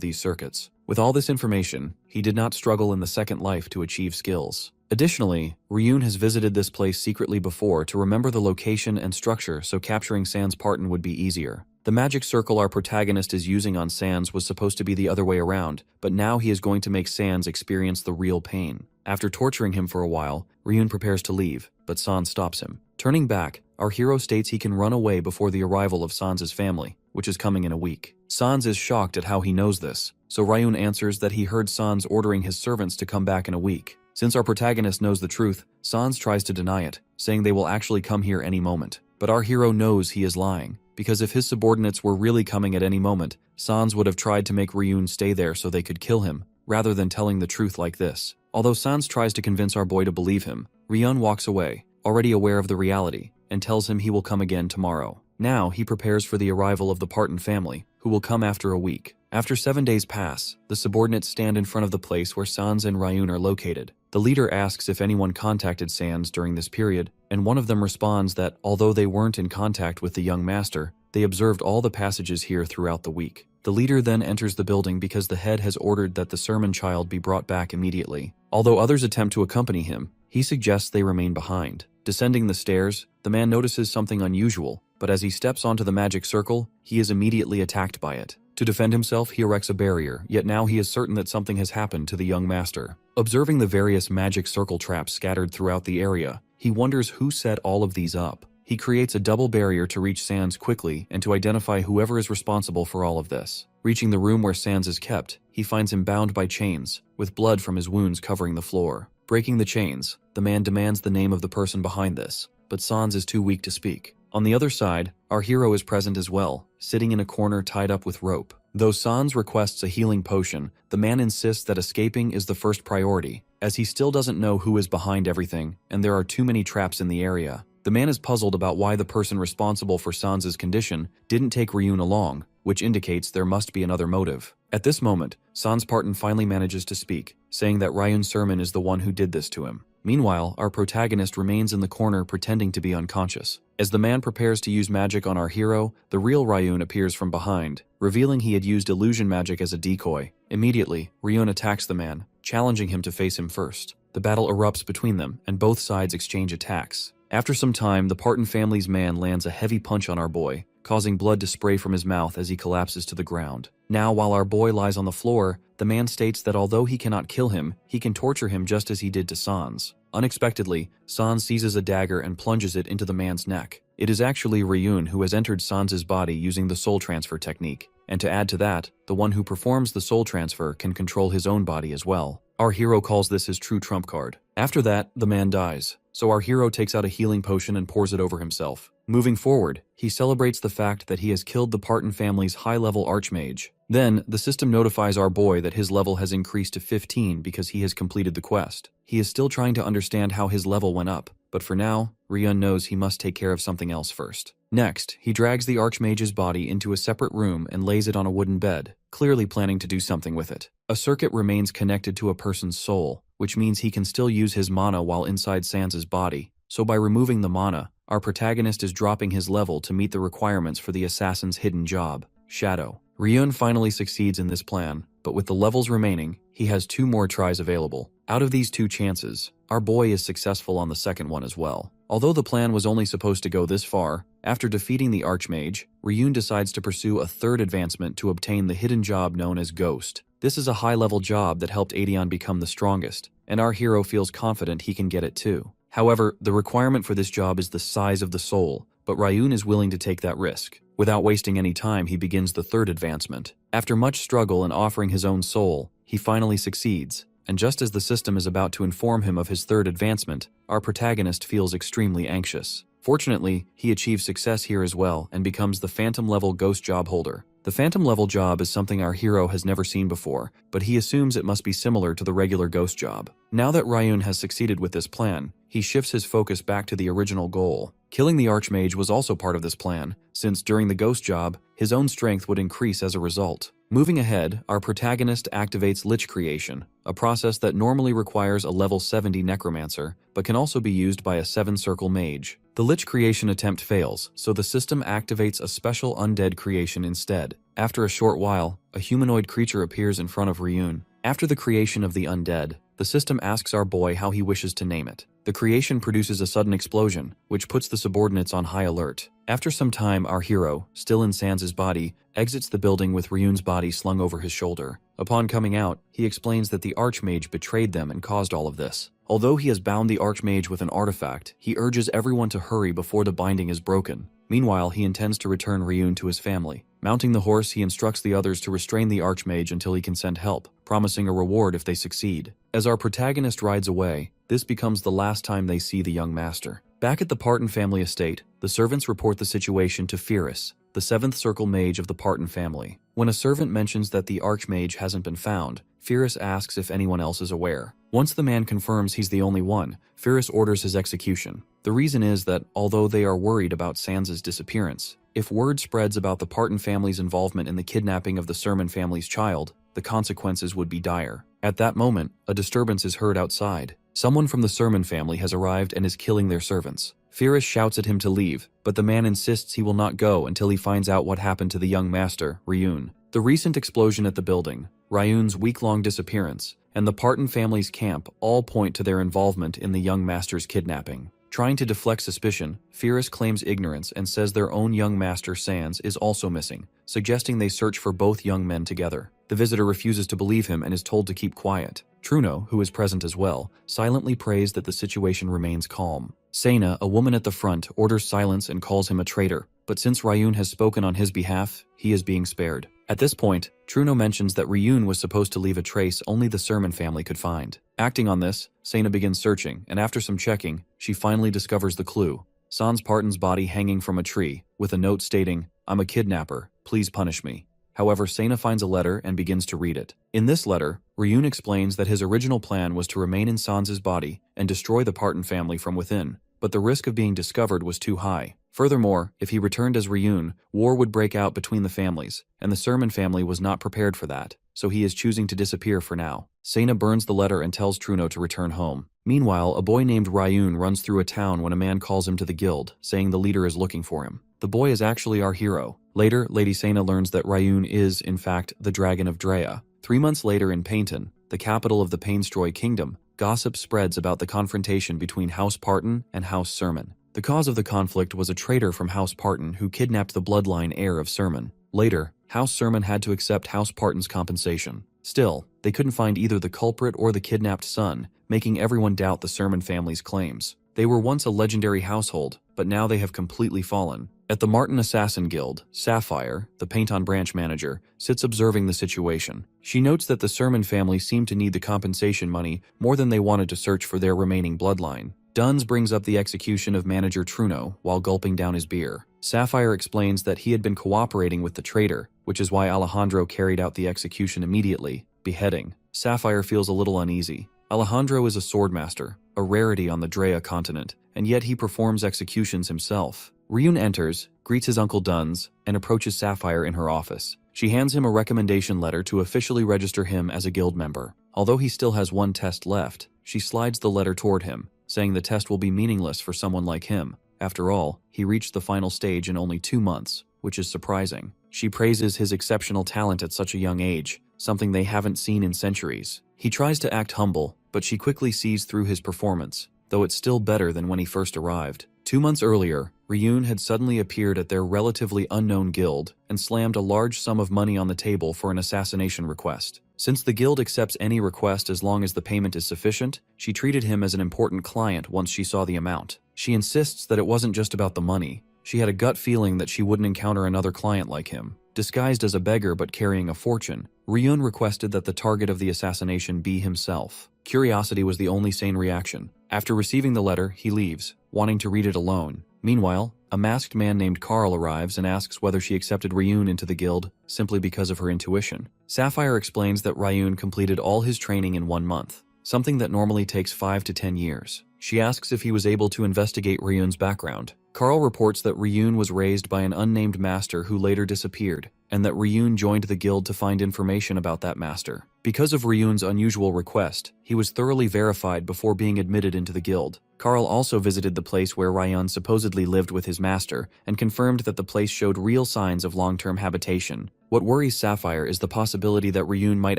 these circuits. With all this information, he did not struggle in the second life to achieve skills. Additionally, Ryun has visited this place secretly before to remember the location and structure so capturing Sans Parton would be easier. The magic circle our protagonist is using on Sans was supposed to be the other way around, but now he is going to make Sans experience the real pain. After torturing him for a while, Ryun prepares to leave, but Sans stops him. Turning back, our hero states he can run away before the arrival of Sans's family, which is coming in a week. Sans is shocked at how he knows this, so Ryun answers that he heard Sans ordering his servants to come back in a week. Since our protagonist knows the truth, Sans tries to deny it, saying they will actually come here any moment. But our hero knows he is lying, because if his subordinates were really coming at any moment, Sans would have tried to make Ryun stay there so they could kill him, rather than telling the truth like this. Although Sans tries to convince our boy to believe him, Ryun walks away, already aware of the reality, and tells him he will come again tomorrow. Now he prepares for the arrival of the Parton family, who will come after a week. After 7 days pass, the subordinates stand in front of the place where Sans and Ryun are located. The leader asks if anyone contacted Sans during this period, and one of them responds that although they weren't in contact with the young master, they observed all the passages here throughout the week. The leader then enters the building because the head has ordered that the sermon child be brought back immediately. Although others attempt to accompany him, he suggests they remain behind. Descending the stairs, the man notices something unusual, but as he steps onto the magic circle, he is immediately attacked by it. To defend himself, he erects a barrier, yet now he is certain that something has happened to the young master. Observing the various magic circle traps scattered throughout the area, he wonders who set all of these up. He creates a double barrier to reach Sans quickly and to identify whoever is responsible for all of this. Reaching the room where Sans is kept, he finds him bound by chains, with blood from his wounds covering the floor. Breaking the chains, the man demands the name of the person behind this, but Sans is too weak to speak. On the other side, our hero is present as well, sitting in a corner tied up with rope. Though Sans requests a healing potion, the man insists that escaping is the first priority, as he still doesn't know who is behind everything, and there are too many traps in the area. The man is puzzled about why the person responsible for Sans's condition didn't take Ryun along, which indicates there must be another motive. At this moment, Sans Parton finally manages to speak, saying that Ryun Sermon is the one who did this to him. Meanwhile, our protagonist remains in the corner pretending to be unconscious. As the man prepares to use magic on our hero, the real Ryun appears from behind, revealing he had used illusion magic as a decoy. Immediately, Ryun attacks the man, challenging him to face him first. The battle erupts between them, and both sides exchange attacks. After some time, the Parton family's man lands a heavy punch on our boy, causing blood to spray from his mouth as he collapses to the ground. Now, while our boy lies on the floor, the man states that although he cannot kill him, he can torture him just as he did to Sans. Unexpectedly, Sans seizes a dagger and plunges it into the man's neck. It is actually Ryun who has entered Sans's body using the soul transfer technique, and to add to that, the one who performs the soul transfer can control his own body as well. Our hero calls this his true trump card. After that, the man dies, so our hero takes out a healing potion and pours it over himself. Moving forward, he celebrates the fact that he has killed the Parton family's high-level archmage. Then, the system notifies our boy that his level has increased to 15 because he has completed the quest. He is still trying to understand how his level went up, but for now, Ryun knows he must take care of something else first. Next, he drags the archmage's body into a separate room and lays it on a wooden bed, clearly planning to do something with it. A circuit remains connected to a person's soul, which means he can still use his mana while inside Sans's body. So by removing the mana, our protagonist is dropping his level to meet the requirements for the assassin's hidden job, Shadow. Ryun finally succeeds in this plan, but with the levels remaining, he has 2 more tries available. Out of these 2 chances, our boy is successful on the second one as well. Although the plan was only supposed to go this far, after defeating the Archmage, Ryun decides to pursue a 3rd advancement to obtain the hidden job known as Ghost. This is a high-level job that helped Adeon become the strongest, and our hero feels confident he can get it too. However, the requirement for this job is the size of the soul, but Ryun is willing to take that risk. Without wasting any time, he begins the 3rd advancement. After much struggle and offering his own soul, he finally succeeds, and just as the system is about to inform him of his 3rd advancement, our protagonist feels extremely anxious. Fortunately, he achieves success here as well and becomes the Phantom-level Ghost job holder. The Phantom-level job is something our hero has never seen before, but he assumes it must be similar to the regular ghost job. Now that Ryun has succeeded with this plan, he shifts his focus back to the original goal. Killing the Archmage was also part of this plan, since during the ghost job, his own strength would increase as a result. Moving ahead, our protagonist activates Lich Creation, a process that normally requires a level 70 Necromancer, but can also be used by a 7-circle mage. The Lich Creation attempt fails, so the system activates a special undead creation instead. After a short while, a humanoid creature appears in front of Ryun. After the creation of the undead, the system asks our boy how he wishes to name it. The creation produces a sudden explosion, which puts the subordinates on high alert. After some time, our hero, still in Sans' body, exits the building with Ryun's body slung over his shoulder. Upon coming out, he explains that the Archmage betrayed them and caused all of this. Although he has bound the Archmage with an artifact, he urges everyone to hurry before the binding is broken. Meanwhile, he intends to return Ryun to his family. Mounting the horse, he instructs the others to restrain the Archmage until he can send help, promising a reward if they succeed. As our protagonist rides away, this becomes the last time they see the young master. Back at the Parton family estate, the servants report the situation to Pyrrhus, the 7th circle mage of the Parton family. When a servant mentions that the Archmage hasn't been found, Pyrrhus asks if anyone else is aware. Once the man confirms he's the only one, Pyrrhus orders his execution. The reason is that, although they are worried about Sans' disappearance, if word spreads about the Parton family's involvement in the kidnapping of the Sermon family's child, the consequences would be dire. At that moment, a disturbance is heard outside. Someone from the Sermon family has arrived and is killing their servants. Pyrrhus shouts at him to leave, but the man insists he will not go until he finds out what happened to the young master, Ryun. The recent explosion at the building, Ryun's week-long disappearance, and the Parton family's camp all point to their involvement in the young master's kidnapping. Trying to deflect suspicion, Pyrrhus claims ignorance and says their own young master Sans is also missing, suggesting they search for both young men together. The visitor refuses to believe him and is told to keep quiet. Truno, who is present as well, silently prays that the situation remains calm. Sena, a woman at the front, orders silence and calls him a traitor, but since Ryun has spoken on his behalf, he is being spared. At this point, Truno mentions that Ryun was supposed to leave a trace only the Sermon family could find. Acting on this, Sena begins searching, and after some checking, she finally discovers the clue. Sans Parton's body hanging from a tree, with a note stating, "I'm a kidnapper, please punish me." However, Sena finds a letter and begins to read it. In this letter, Ryun explains that his original plan was to remain in Sans' body and destroy the Parton family from within, but the risk of being discovered was too high. Furthermore, if he returned as Ryun, war would break out between the families, and the Sermon family was not prepared for that, so he is choosing to disappear for now. Sena burns the letter and tells Truno to return home. Meanwhile, a boy named Ryun runs through a town when a man calls him to the guild, saying the leader is looking for him. The boy is actually our hero. Later, Lady Sena learns that Ryun is, in fact, the Dragon of Drea. 3 months later in Painton, the capital of the Painstroy Kingdom, gossip spreads about the confrontation between House Parton and House Sermon. The cause of the conflict was a traitor from House Parton who kidnapped the bloodline heir of Sermon. Later, House Sermon had to accept House Parton's compensation. Still, they couldn't find either the culprit or the kidnapped son, making everyone doubt the Sermon family's claims. They were once a legendary household, but now they have completely fallen. At the Martin Assassin Guild, Sapphire, the Painton branch manager, sits observing the situation. She notes that the Sermon family seemed to need the compensation money more than they wanted to search for their remaining bloodline. Duns brings up the execution of manager Truno while gulping down his beer. Sapphire explains that he had been cooperating with the traitor, which is why Alejandro carried out the execution immediately, beheading. Sapphire feels a little uneasy. Alejandro is a swordmaster, a rarity on the Drea continent, and yet he performs executions himself. Ryun enters, greets his uncle Duns, and approaches Sapphire in her office. She hands him a recommendation letter to officially register him as a guild member. Although he still has one test left, she slides the letter toward him, saying the test will be meaningless for someone like him. After all, he reached the final stage in only 2 months, which is surprising. She praises his exceptional talent at such a young age, something they haven't seen in centuries. He tries to act humble, but she quickly sees through his performance, though it's still better than when he first arrived. 2 months earlier, Ryun had suddenly appeared at their relatively unknown guild and slammed a large sum of money on the table for an assassination request. Since the guild accepts any request as long as the payment is sufficient, she treated him as an important client once she saw the amount. She insists that it wasn't just about the money. She had a gut feeling that she wouldn't encounter another client like him. Disguised as a beggar but carrying a fortune, Ryun requested that the target of the assassination be himself. Curiosity was the only sane reaction. After receiving the letter, he leaves, wanting to read it alone. Meanwhile, a masked man named Carl arrives and asks whether she accepted Ryun into the guild simply because of her intuition. Sapphire explains that Ryun completed all his training in 1 month, something that normally takes 5 to 10 years. She asks if he was able to investigate Ryun's background. Carl reports that Ryun was raised by an unnamed master who later disappeared, and that Ryun joined the guild to find information about that master. Because of Ryun's unusual request, he was thoroughly verified before being admitted into the guild. Carl also visited the place where Ryun supposedly lived with his master, and confirmed that the place showed real signs of long-term habitation. What worries Sapphire is the possibility that Ryun might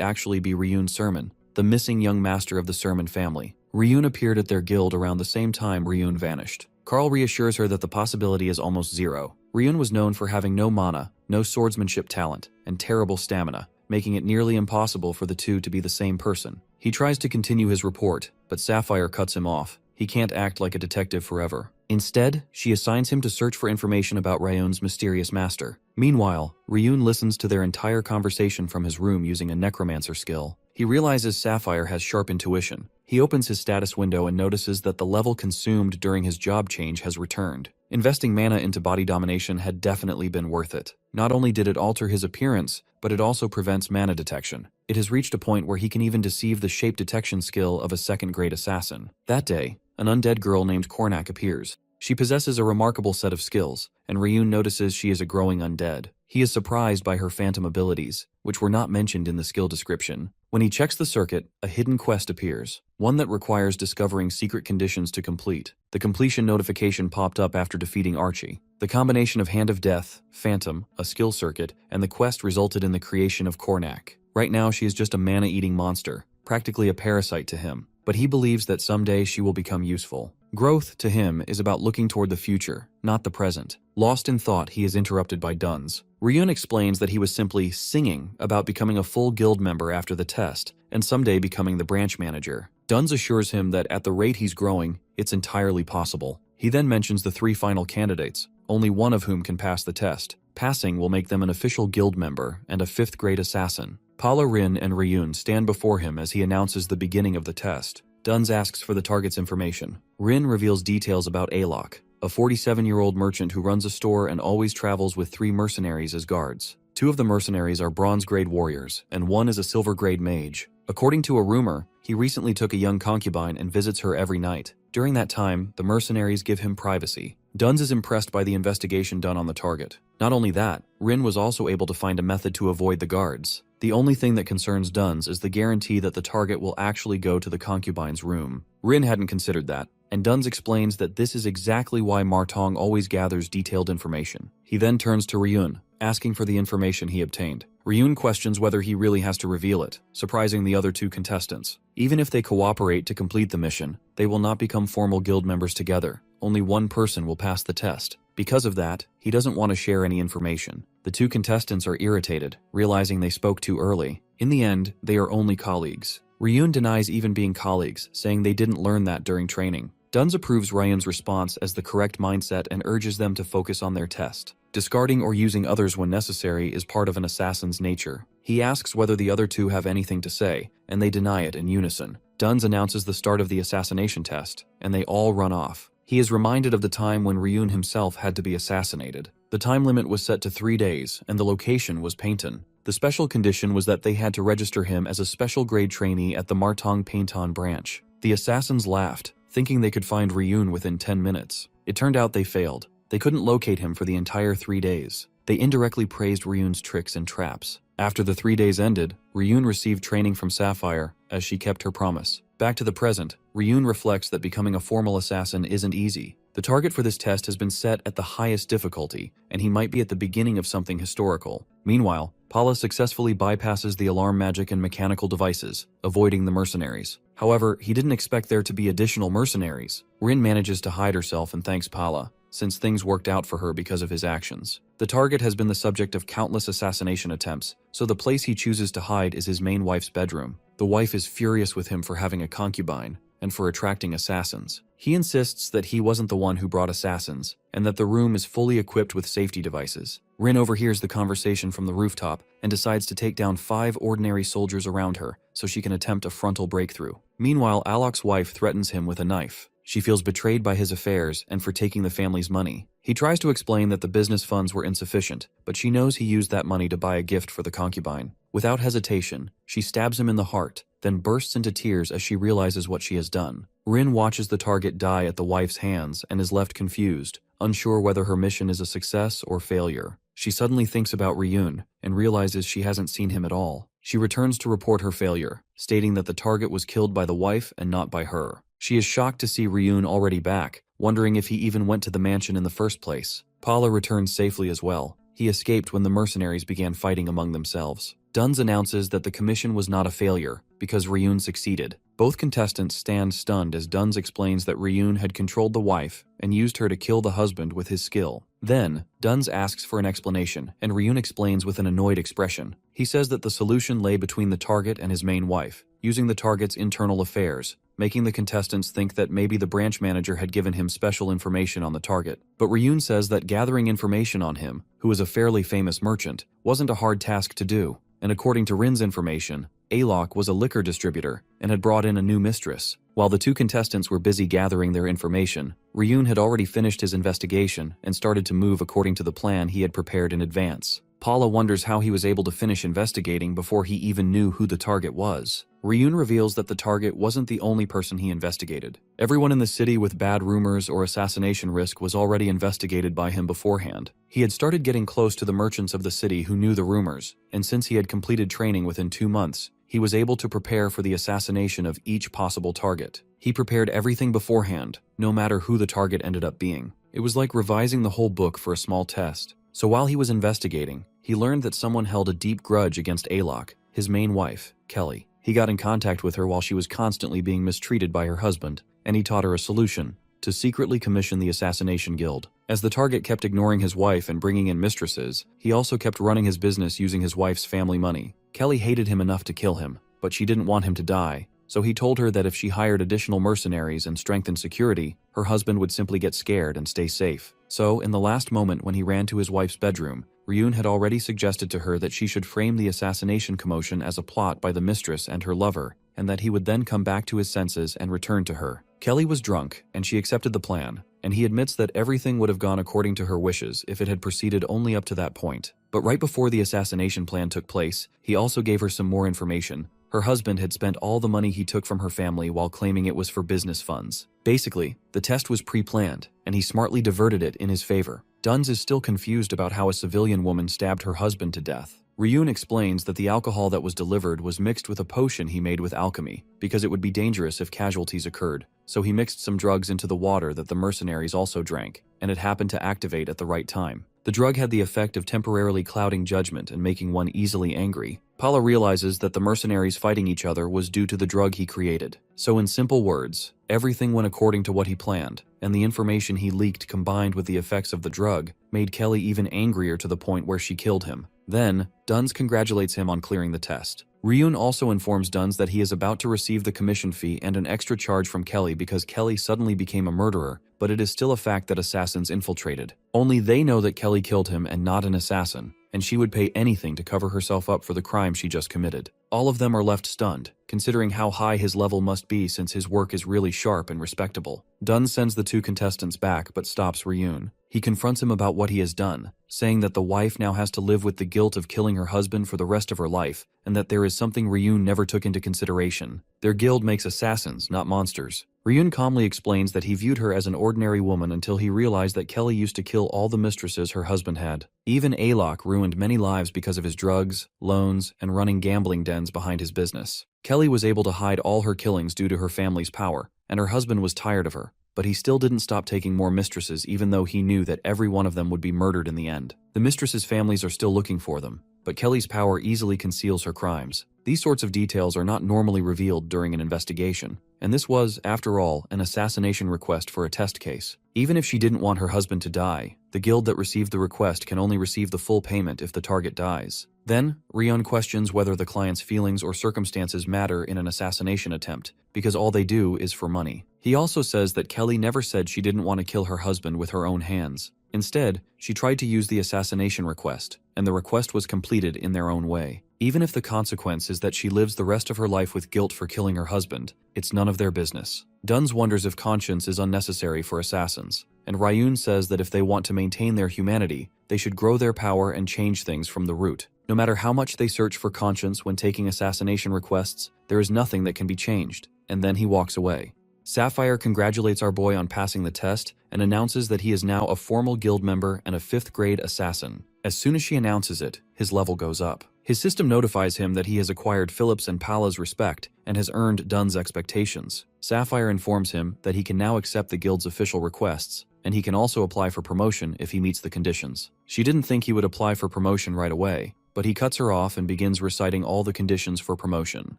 actually be Ryun Sermon, the missing young master of the Sermon family. Ryun appeared at their guild around the same time Ryun vanished. Carl reassures her that the possibility is almost zero. Ryun was known for having no mana, no swordsmanship talent, and terrible stamina, making it nearly impossible for the two to be the same person. He tries to continue his report, but Sapphire cuts him off. He can't act like a detective forever. Instead, she assigns him to search for information about Ryun's mysterious master. Meanwhile, Ryun listens to their entire conversation from his room using a necromancer skill. He realizes Sapphire has sharp intuition. He opens his status window and notices that the level consumed during his job change has returned. Investing mana into body domination had definitely been worth it. Not only did it alter his appearance, but it also prevents mana detection. It has reached a point where he can even deceive the shape detection skill of a second-grade assassin. That day, an undead girl named Kornak appears. She possesses a remarkable set of skills, and Ryun notices she is a growing undead. He is surprised by her phantom abilities, which were not mentioned in the skill description. When he checks the circuit, a hidden quest appears, one that requires discovering secret conditions to complete. The completion notification popped up after defeating Archie. The combination of Hand of Death, Phantom, a skill circuit, and the quest resulted in the creation of Kornak. Right now she is just a mana-eating monster, practically a parasite to him, but he believes that someday she will become useful. Growth, to him, is about looking toward the future, not the present. Lost in thought, he is interrupted by Duns. Ryun explains that he was simply singing about becoming a full guild member after the test, and someday becoming the branch manager. Duns assures him that at the rate he's growing, it's entirely possible. He then mentions the 3 final candidates, only one of whom can pass the test. Passing will make them an official guild member and a 5th-grade assassin. Paula, Rin, and Ryun stand before him as he announces the beginning of the test. Duns asks for the target's information. Rin reveals details about Alok, a 47-year-old merchant who runs a store and always travels with 3 mercenaries as guards. 2 of the mercenaries are bronze-grade warriors, and 1 is a silver-grade mage. According to a rumor, he recently took a young concubine and visits her every night. During that time, the mercenaries give him privacy. Duns is impressed by the investigation done on the target. Not only that, Rin was also able to find a method to avoid the guards. The only thing that concerns Duns is the guarantee that the target will actually go to the concubine's room. Rin hadn't considered that, and Duns explains that this is exactly why Martong always gathers detailed information. He then turns to Ryun, asking for the information he obtained. Ryun questions whether he really has to reveal it, surprising the other 2 contestants. Even if they cooperate to complete the mission, they will not become formal guild members together. Only one person will pass the test. Because of that, he doesn't want to share any information. The 2 contestants are irritated, realizing they spoke too early. In the end, they are only colleagues. Ryun denies even being colleagues, saying they didn't learn that during training. Duns approves Ryun's response as the correct mindset and urges them to focus on their test. Discarding or using others when necessary is part of an assassin's nature. He asks whether the other 2 have anything to say, and they deny it in unison. Duns announces the start of the assassination test, and they all run off. He is reminded of the time when Ryun himself had to be assassinated. The time limit was set to 3 days, and the location was Painton. The special condition was that they had to register him as a special grade trainee at the Martong Painton branch. The assassins laughed, thinking they could find Ryun within 10 minutes. It turned out they failed. They couldn't locate him for the entire 3 days. They indirectly praised Ryun's tricks and traps. After the 3 days ended, Ryun received training from Sapphire, as she kept her promise. Back to the present, Ryun reflects that becoming a formal assassin isn't easy. The target for this test has been set at the highest difficulty, and he might be at the beginning of something historical. Meanwhile, Paula successfully bypasses the alarm magic and mechanical devices, avoiding the mercenaries. However, he didn't expect there to be additional mercenaries. Rin manages to hide herself and thanks Paula, since things worked out for her because of his actions. The target has been the subject of countless assassination attempts, so the place he chooses to hide is his main wife's bedroom. The wife is furious with him for having a concubine, and for attracting assassins. He insists that he wasn't the one who brought assassins, and that the room is fully equipped with safety devices. Rin overhears the conversation from the rooftop and decides to take down 5 ordinary soldiers around her so she can attempt a frontal breakthrough. Meanwhile, Alok's wife threatens him with a knife. She feels betrayed by his affairs and for taking the family's money. He tries to explain that the business funds were insufficient, but she knows he used that money to buy a gift for the concubine. Without hesitation, she stabs him in the heart, then bursts into tears as she realizes what she has done. Rin watches the target die at the wife's hands and is left confused, unsure whether her mission is a success or failure. She suddenly thinks about Ryun and realizes she hasn't seen him at all. She returns to report her failure, stating that the target was killed by the wife and not by her. She is shocked to see Ryun already back, wondering if he even went to the mansion in the first place. Paula returns safely as well. He escaped when the mercenaries began fighting among themselves. Duns announces that the commission was not a failure, because Ryun succeeded. Both contestants stand stunned as Duns explains that Ryun had controlled the wife and used her to kill the husband with his skill. Then, Duns asks for an explanation, and Ryun explains with an annoyed expression. He says that the solution lay between the target and his main wife, using the target's internal affairs, making the contestants think that maybe the branch manager had given him special information on the target. But Ryun says that gathering information on him, who is a fairly famous merchant, wasn't a hard task to do. And according to Rin's information, Alok was a liquor distributor and had brought in a new mistress. While the two contestants were busy gathering their information, Ryun had already finished his investigation and started to move according to the plan he had prepared in advance. Paula wonders how he was able to finish investigating before he even knew who the target was. Ryun reveals that the target wasn't the only person he investigated. Everyone in the city with bad rumors or assassination risk was already investigated by him beforehand. He had started getting close to the merchants of the city who knew the rumors, and since he had completed training within 2 months, he was able to prepare for the assassination of each possible target. He prepared everything beforehand, no matter who the target ended up being. It was like revising the whole book for a small test. So while he was investigating, he learned that someone held a deep grudge against Alok, his main wife, Kelly. He got in contact with her while she was constantly being mistreated by her husband, and he taught her a solution: to secretly commission the assassination guild. As the target kept ignoring his wife and bringing in mistresses, he also kept running his business using his wife's family money. Kelly hated him enough to kill him, but she didn't want him to die, so he told her that if she hired additional mercenaries and strengthened security, her husband would simply get scared and stay safe. So, in the last moment when he ran to his wife's bedroom, Ryun had already suggested to her that she should frame the assassination commotion as a plot by the mistress and her lover, and that he would then come back to his senses and return to her. Kelly was drunk, and she accepted the plan, and he admits that everything would have gone according to her wishes if it had proceeded only up to that point. But right before the assassination plan took place, he also gave her some more information. Her husband had spent all the money he took from her family while claiming it was for business funds. Basically, the test was pre-planned, and he smartly diverted it in his favor. Duns is still confused about how a civilian woman stabbed her husband to death. Ryun explains that the alcohol that was delivered was mixed with a potion he made with alchemy, because it would be dangerous if casualties occurred. So he mixed some drugs into the water that the mercenaries also drank, and it happened to activate at the right time. The drug had the effect of temporarily clouding judgment and making one easily angry. Paula realizes that the mercenaries fighting each other was due to the drug he created. So in simple words, everything went according to what he planned, and the information he leaked combined with the effects of the drug made Kelly even angrier to the point where she killed him. Then, Duns congratulates him on clearing the test. Ryun also informs Duns that he is about to receive the commission fee and an extra charge from Kelly because Kelly suddenly became a murderer, but it is still a fact that assassins infiltrated. Only they know that Kelly killed him and not an assassin, and she would pay anything to cover herself up for the crime she just committed. All of them are left stunned, considering how high his level must be since his work is really sharp and respectable. Duns sends the two contestants back but stops Ryun. He confronts him about what he has done, saying that the wife now has to live with the guilt of killing her husband for the rest of her life, and that there is something Ryun never took into consideration. Their guild makes assassins, not monsters. Ryun calmly explains that he viewed her as an ordinary woman until he realized that Kelly used to kill all the mistresses her husband had. Even Alok ruined many lives because of his drugs, loans, and running gambling dens behind his business. Kelly was able to hide all her killings due to her family's power, and her husband was tired of her. But he still didn't stop taking more mistresses even though he knew that every one of them would be murdered in the end. The mistresses' families are still looking for them, but Kelly's power easily conceals her crimes. These sorts of details are not normally revealed during an investigation, and this was, after all, an assassination request for a test case. Even if she didn't want her husband to die, the guild that received the request can only receive the full payment if the target dies. Then, Ryun questions whether the client's feelings or circumstances matter in an assassination attempt, because all they do is for money. He also says that Kelly never said she didn't want to kill her husband with her own hands. Instead, she tried to use the assassination request, and the request was completed in their own way. Even if the consequence is that she lives the rest of her life with guilt for killing her husband, it's none of their business. Duns wonders if conscience is unnecessary for assassins, and Ryun says that if they want to maintain their humanity, they should grow their power and change things from the root. No matter how much they search for conscience when taking assassination requests, there is nothing that can be changed, and then he walks away. Sapphire congratulates our boy on passing the test and announces that he is now a formal guild member and a 5th grade assassin. As soon as she announces it, his level goes up. His system notifies him that he has acquired Philip's and Pala's respect and has earned Dun's expectations. Sapphire informs him that he can now accept the guild's official requests, and he can also apply for promotion if he meets the conditions. She didn't think he would apply for promotion right away, but he cuts her off and begins reciting all the conditions for promotion.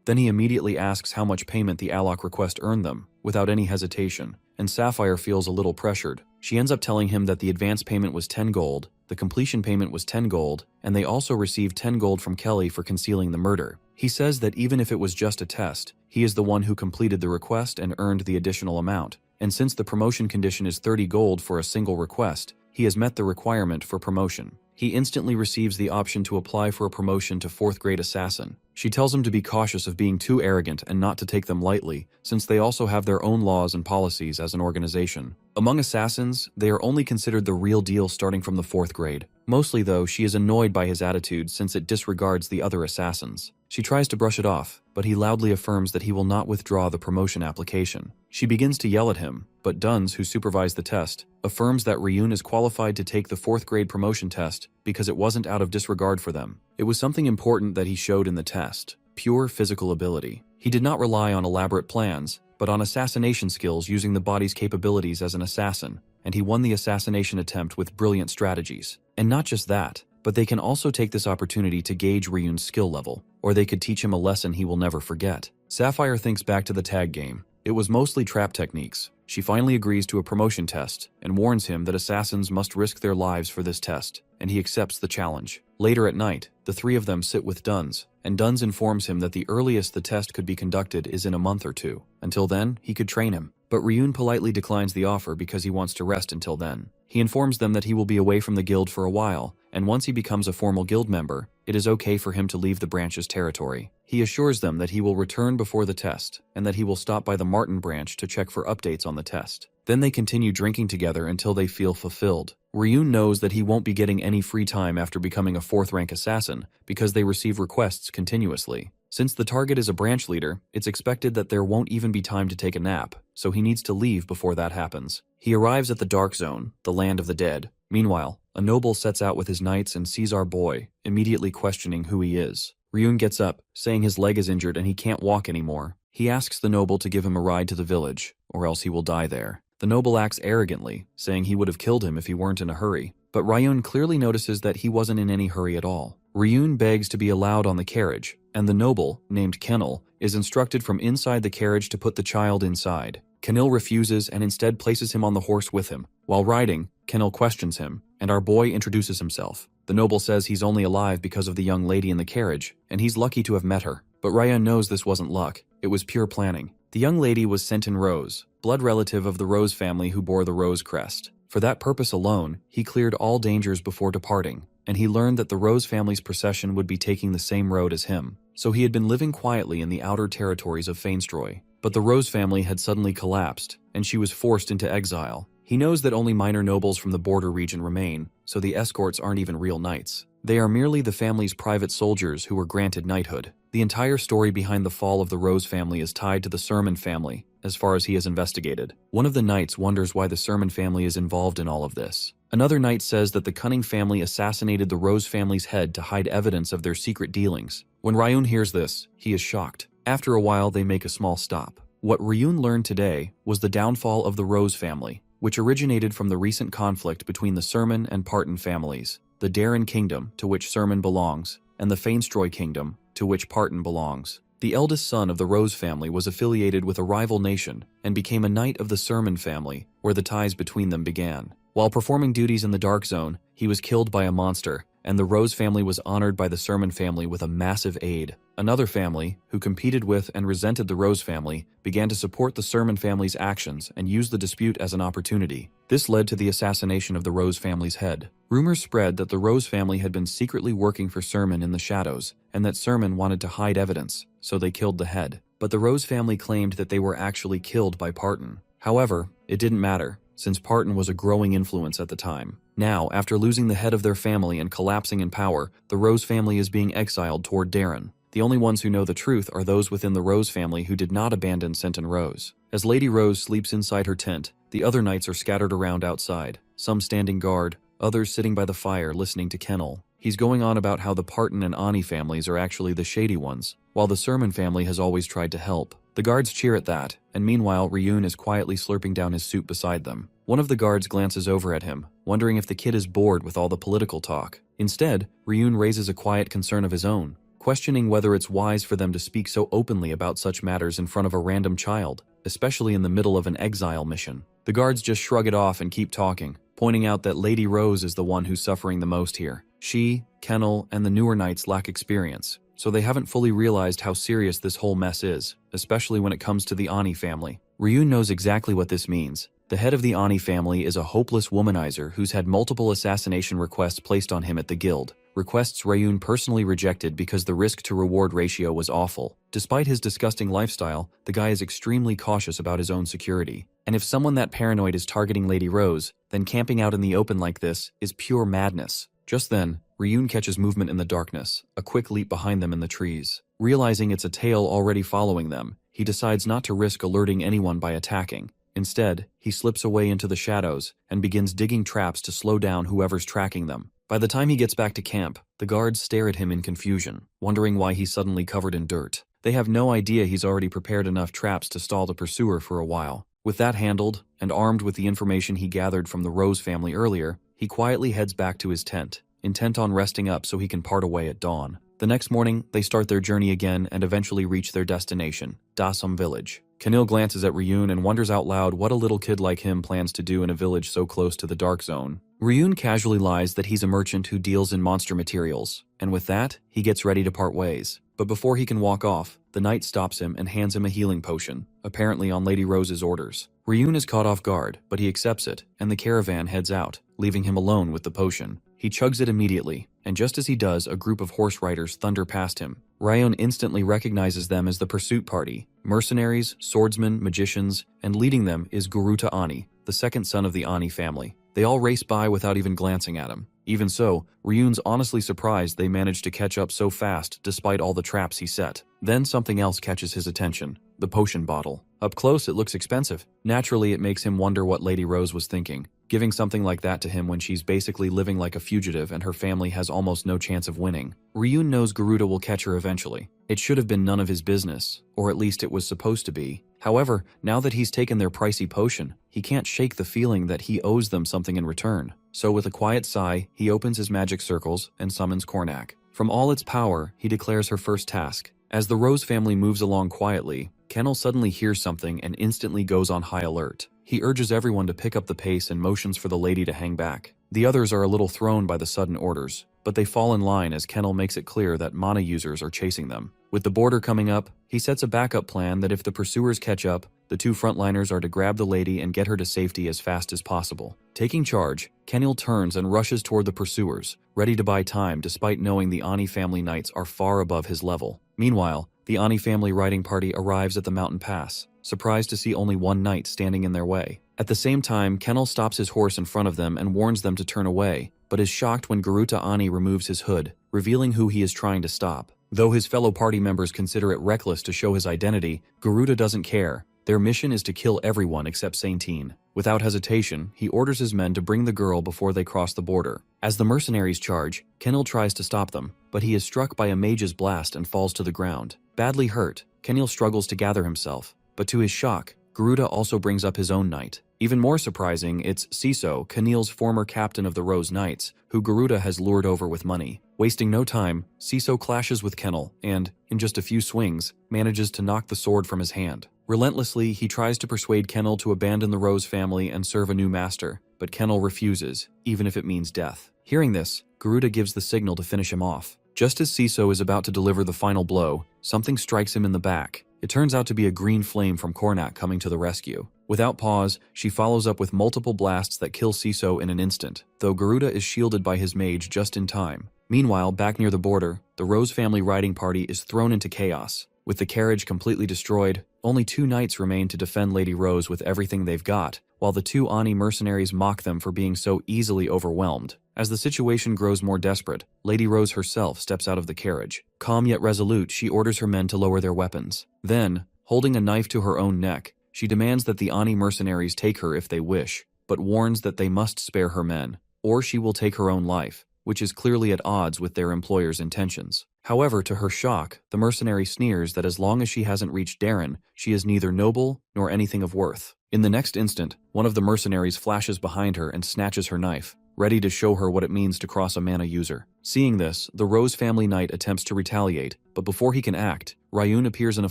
Then he immediately asks how much payment the alloc request earned them, without any hesitation, and Sapphire feels a little pressured. She ends up telling him that the advance payment was 10 gold, the completion payment was 10 gold, and they also received 10 gold from Kelly for concealing the murder. He says that even if it was just a test, he is the one who completed the request and earned the additional amount, and since the promotion condition is 30 gold for a single request, he has met the requirement for promotion. He instantly receives the option to apply for a promotion to 4th grade assassin. She tells him to be cautious of being too arrogant and not to take them lightly, since they also have their own laws and policies as an organization. Among assassins, they are only considered the real deal starting from the 4th grade. Mostly though, she is annoyed by his attitude since it disregards the other assassins. She tries to brush it off, but he loudly affirms that he will not withdraw the promotion application. She begins to yell at him, but Duns, who supervised the test, affirms that Ryun is qualified to take the 4th grade promotion test because it wasn't out of disregard for them. It was something important that he showed in the test: pure physical ability. He did not rely on elaborate plans, but on assassination skills using the body's capabilities as an assassin, and he won the assassination attempt with brilliant strategies. And not just that, but they can also take this opportunity to gauge Ryun's skill level, or they could teach him a lesson he will never forget. Sapphire thinks back to the tag game. It was mostly trap techniques. She finally agrees to a promotion test and warns him that assassins must risk their lives for this test, and he accepts the challenge. Later at night, the 3 of them sit with Duns, and Duns informs him that the earliest the test could be conducted is in a month or 2. Until then, he could train him. But Ryun politely declines the offer because he wants to rest until then. He informs them that he will be away from the guild for a while, and once he becomes a formal guild member, it is okay for him to leave the branch's territory. He assures them that he will return before the test, and that he will stop by the Martin branch to check for updates on the test. Then they continue drinking together until they feel fulfilled. Ryun knows that he won't be getting any free time after becoming a 4th rank assassin because they receive requests continuously. Since the target is a branch leader, it's expected that there won't even be time to take a nap, so he needs to leave before that happens. He arrives at the Dark Zone, the land of the dead. Meanwhile, a noble sets out with his knights and sees our boy, immediately questioning who he is. Ryun gets up, saying his leg is injured and he can't walk anymore. He asks the noble to give him a ride to the village, or else he will die there. The noble acts arrogantly, saying he would have killed him if he weren't in a hurry, but Ryun clearly notices that he wasn't in any hurry at all. Ryun begs to be allowed on the carriage, and the noble, named Kennel, is instructed from inside the carriage to put the child inside. Kennel refuses and instead places him on the horse with him. While riding, Kennel questions him, and our boy introduces himself. The noble says he's only alive because of the young lady in the carriage, and he's lucky to have met her. But Ryun knows this wasn't luck, it was pure planning. The young lady was Sentin Rose, blood relative of the Rose family who bore the Rose crest. For that purpose alone, he cleared all dangers before departing, and he learned that the Rose family's procession would be taking the same road as him. So he had been living quietly in the outer territories of Feinstroy. But the Rose family had suddenly collapsed, and she was forced into exile. He knows that only minor nobles from the border region remain, so the escorts aren't even real knights. They are merely the family's private soldiers who were granted knighthood. The entire story behind the fall of the Rose family is tied to the Sermon family, as far as he has investigated. One of the knights wonders why the Sermon family is involved in all of this. Another knight says that the Cunning family assassinated the Rose family's head to hide evidence of their secret dealings. When Ryun hears this, he is shocked. After a while, they make a small stop. What Ryun learned today was the downfall of the Rose family, which originated from the recent conflict between the Sermon and Parton families, the Darren kingdom, to which Sermon belongs, and the Feinstroy kingdom, to which Parton belongs. The eldest son of the Rose family was affiliated with a rival nation and became a knight of the Sermon family, where the ties between them began. While performing duties in the Dark Zone, he was killed by a monster, and the Rose family was honored by the Sermon family with a massive aid. Another family, who competed with and resented the Rose family, began to support the Sermon family's actions and used the dispute as an opportunity. This led to the assassination of the Rose family's head. Rumors spread that the Rose family had been secretly working for Sermon in the shadows, and that Sermon wanted to hide evidence, so they killed the head. But the Rose family claimed that they were actually killed by Parton. However, it didn't matter, since Parton was a growing influence at the time. Now, after losing the head of their family and collapsing in power, the Rose family is being exiled toward Darren. The only ones who know the truth are those within the Rose family who did not abandon Senton Rose. As Lady Rose sleeps inside her tent, the other knights are scattered around outside, some standing guard, others sitting by the fire listening to Kennel. He's going on about how the Parton and Ani families are actually the shady ones, while the Sermon family has always tried to help. The guards cheer at that, and meanwhile Ryun is quietly slurping down his soup beside them. One of the guards glances over at him, wondering if the kid is bored with all the political talk. Instead, Ryun raises a quiet concern of his own, questioning whether it's wise for them to speak so openly about such matters in front of a random child, especially in the middle of an exile mission. The guards just shrug it off and keep talking, pointing out that Lady Rose is the one who's suffering the most here. She, Kennel, and the newer knights lack experience, so they haven't fully realized how serious this whole mess is, especially when it comes to the Ani family. Ryun knows exactly what this means. The head of the Ani family is a hopeless womanizer who's had multiple assassination requests placed on him at the guild. Requests Ryun personally rejected because the risk-to-reward ratio was awful. Despite his disgusting lifestyle, the guy is extremely cautious about his own security. And if someone that paranoid is targeting Lady Rose, then camping out in the open like this is pure madness. Just then, Ryun catches movement in the darkness, a quick leap behind them in the trees. Realizing it's a tail already following them, he decides not to risk alerting anyone by attacking. Instead, he slips away into the shadows and begins digging traps to slow down whoever's tracking them. By the time he gets back to camp, the guards stare at him in confusion, wondering why he's suddenly covered in dirt. They have no idea he's already prepared enough traps to stall the pursuer for a while. With that handled, and armed with the information he gathered from the Rose family earlier, he quietly heads back to his tent, intent on resting up so he can part away at dawn. The next morning, they start their journey again and eventually reach their destination, Dasum village. Kanil glances at Ryun and wonders out loud what a little kid like him plans to do in a village so close to the dark zone. Ryun casually lies that he's a merchant who deals in monster materials, and with that, he gets ready to part ways. But before he can walk off, the knight stops him and hands him a healing potion, apparently on Lady Rose's orders. Ryun is caught off guard, but he accepts it, and the caravan heads out, leaving him alone with the potion. He chugs it immediately, and just as he does, a group of horse riders thunder past him. Ryun instantly recognizes them as the pursuit party, mercenaries, swordsmen, magicians, and leading them is Garuta Ani, the second son of the Ani family. They all race by without even glancing at him. Even so, Ryun's honestly surprised they managed to catch up so fast despite all the traps he set. Then something else catches his attention, the potion bottle. Up close it looks expensive. Naturally it makes him wonder what Lady Rose was thinking, giving something like that to him when she's basically living like a fugitive and her family has almost no chance of winning. Ryun knows Garuda will catch her eventually. It should have been none of his business, or at least it was supposed to be. However, now that he's taken their pricey potion, he can't shake the feeling that he owes them something in return. So with a quiet sigh, he opens his magic circles and summons Kornak. From all its power, he declares her first task. As the Rose family moves along quietly, Kennel suddenly hears something and instantly goes on high alert. He urges everyone to pick up the pace and motions for the lady to hang back. The others are a little thrown by the sudden orders, but they fall in line as Kennel makes it clear that mana users are chasing them. With the border coming up, he sets a backup plan that if the pursuers catch up, the two frontliners are to grab the lady and get her to safety as fast as possible. Taking charge, Kennel turns and rushes toward the pursuers, ready to buy time despite knowing the Ani family knights are far above his level. Meanwhile, the Ani family riding party arrives at the mountain pass, surprised to see only one knight standing in their way. At the same time, Kennel stops his horse in front of them and warns them to turn away, but is shocked when Garuta Ani removes his hood, revealing who he is trying to stop. Though his fellow party members consider it reckless to show his identity, Garuda doesn't care. Their mission is to kill everyone except Saintine. Without hesitation, he orders his men to bring the girl before they cross the border. As the mercenaries charge, Kennel tries to stop them, but he is struck by a mage's blast and falls to the ground. Badly hurt, Kennel struggles to gather himself, but to his shock, Garuda also brings up his own knight. Even more surprising, it's Siso, Kennel's former captain of the Rose Knights, who Garuda has lured over with money. Wasting no time, Siso clashes with Kennel and, in just a few swings, manages to knock the sword from his hand. Relentlessly, he tries to persuade Kennel to abandon the Rose family and serve a new master, but Kennel refuses, even if it means death. Hearing this, Garuda gives the signal to finish him off. Just as Siso is about to deliver the final blow, something strikes him in the back. It turns out to be a green flame from Kornak coming to the rescue. Without pause, she follows up with multiple blasts that kill Siso in an instant, though Garuda is shielded by his mage just in time. Meanwhile, back near the border, the Rose family riding party is thrown into chaos. With the carriage completely destroyed, only 2 knights remain to defend Lady Rose with everything they've got, while the 2 Ani mercenaries mock them for being so easily overwhelmed. As the situation grows more desperate, Lady Rose herself steps out of the carriage. Calm yet resolute, she orders her men to lower their weapons. Then, holding a knife to her own neck, she demands that the Ani mercenaries take her if they wish, but warns that they must spare her men, or she will take her own life, which is clearly at odds with their employer's intentions. However, to her shock, the mercenary sneers that as long as she hasn't reached Darren, she is neither noble nor anything of worth. In the next instant, one of the mercenaries flashes behind her and snatches her knife, ready to show her what it means to cross a mana user. Seeing this, the Rose family knight attempts to retaliate, but before he can act, Ryun appears in a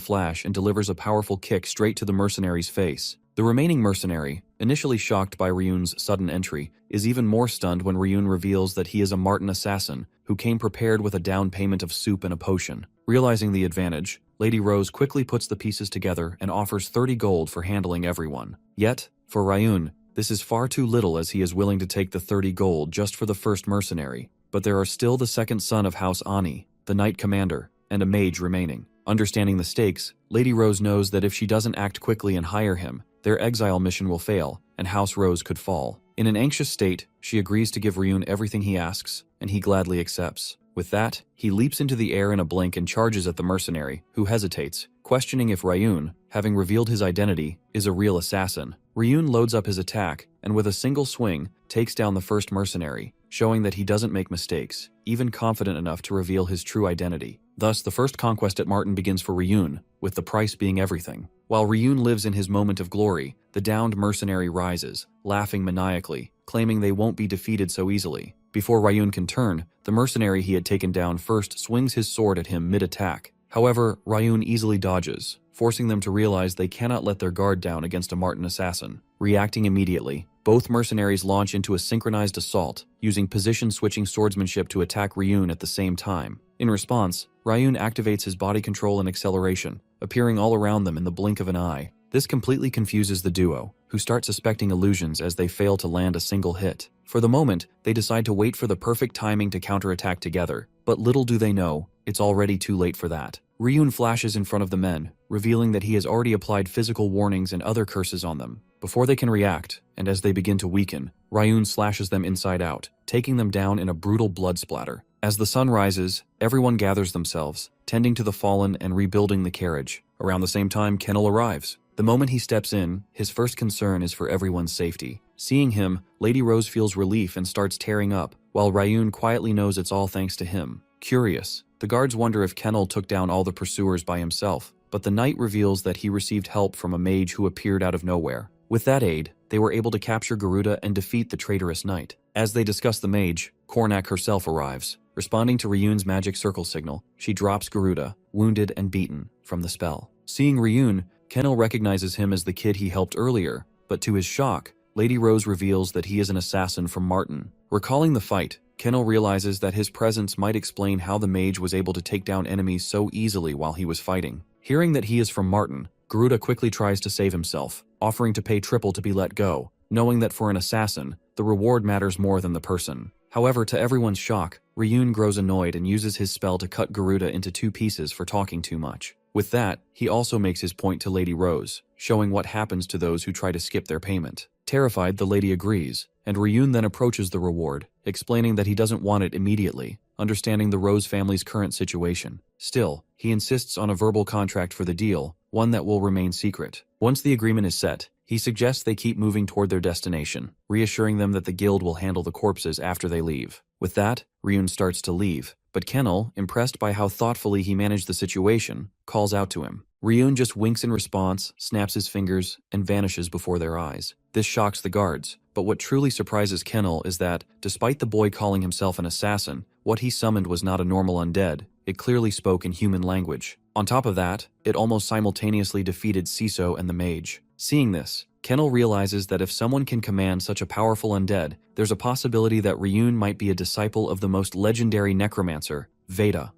flash and delivers a powerful kick straight to the mercenary's face. The remaining mercenary, initially shocked by Ryun's sudden entry, is even more stunned when Ryun reveals that he is a Martin assassin who came prepared with a down payment of soup and a potion. Realizing the advantage, Lady Rose quickly puts the pieces together and offers 30 gold for handling everyone. Yet, for Ryun, this is far too little as he is willing to take the 30 gold just for the first mercenary. But there are still the second son of House Ani, the knight commander, and a mage remaining. Understanding the stakes, Lady Rose knows that if she doesn't act quickly and hire him, their exile mission will fail, and House Rose could fall. In an anxious state, she agrees to give Ryun everything he asks, and he gladly accepts. With that, he leaps into the air in a blink and charges at the mercenary, who hesitates, questioning if Ryun, having revealed his identity, is a real assassin. Ryun loads up his attack, and with a single swing, takes down the first mercenary, showing that he doesn't make mistakes, even confident enough to reveal his true identity. Thus, the first conquest at Martin begins for Ryun, with the price being everything. While Ryun lives in his moment of glory, the downed mercenary rises, laughing maniacally, claiming they won't be defeated so easily. Before Ryun can turn, the mercenary he had taken down first swings his sword at him mid-attack. However, Ryun easily dodges, forcing them to realize they cannot let their guard down against a Martin assassin. Reacting immediately, both mercenaries launch into a synchronized assault, using position-switching swordsmanship to attack Ryun at the same time. In response, Ryun activates his body control and acceleration, appearing all around them in the blink of an eye. This completely confuses the duo, who start suspecting illusions as they fail to land a single hit. For the moment, they decide to wait for the perfect timing to counterattack together, but little do they know, it's already too late for that. Ryun flashes in front of the men, revealing that he has already applied physical warnings and other curses on them. Before they can react, and as they begin to weaken, Ryun slashes them inside out, taking them down in a brutal blood splatter. As the sun rises, everyone gathers themselves, tending to the fallen and rebuilding the carriage. Around the same time, Kennel arrives. The moment he steps in, his first concern is for everyone's safety. Seeing him, Lady Rose feels relief and starts tearing up, while Ryun quietly knows it's all thanks to him. Curious, the guards wonder if Kennel took down all the pursuers by himself, but the knight reveals that he received help from a mage who appeared out of nowhere. With that aid, they were able to capture Garuda and defeat the traitorous knight. As they discuss the mage, Kornak herself arrives. Responding to Ryun's magic circle signal, she drops Garuda, wounded and beaten, from the spell. Seeing Ryun, Kennel recognizes him as the kid he helped earlier, but to his shock, Lady Rose reveals that he is an assassin from Martin. Recalling the fight, Kennel realizes that his presence might explain how the mage was able to take down enemies so easily while he was fighting. Hearing that he is from Martin, Garuda quickly tries to save himself, offering to pay triple to be let go, knowing that for an assassin, the reward matters more than the person. However, to everyone's shock, Ryun grows annoyed and uses his spell to cut Garuda into 2 pieces for talking too much. With that, he also makes his point to Lady Rose, showing what happens to those who try to skip their payment. Terrified, the lady agrees, and Ryun then approaches the reward, explaining that he doesn't want it immediately, understanding the Rose family's current situation. Still, he insists on a verbal contract for the deal, one that will remain secret. Once the agreement is set, he suggests they keep moving toward their destination, reassuring them that the guild will handle the corpses after they leave. With that, Ryun starts to leave, but Kennel, impressed by how thoughtfully he managed the situation, calls out to him. Ryun just winks in response, snaps his fingers, and vanishes before their eyes. This shocks the guards, but what truly surprises Kennel is that, despite the boy calling himself an assassin, what he summoned was not a normal undead. It clearly spoke in human language. On top of that, it almost simultaneously defeated Siso and the mage. Seeing this, Kennel realizes that if someone can command such a powerful undead, there's a possibility that Ryun might be a disciple of the most legendary necromancer, Veda.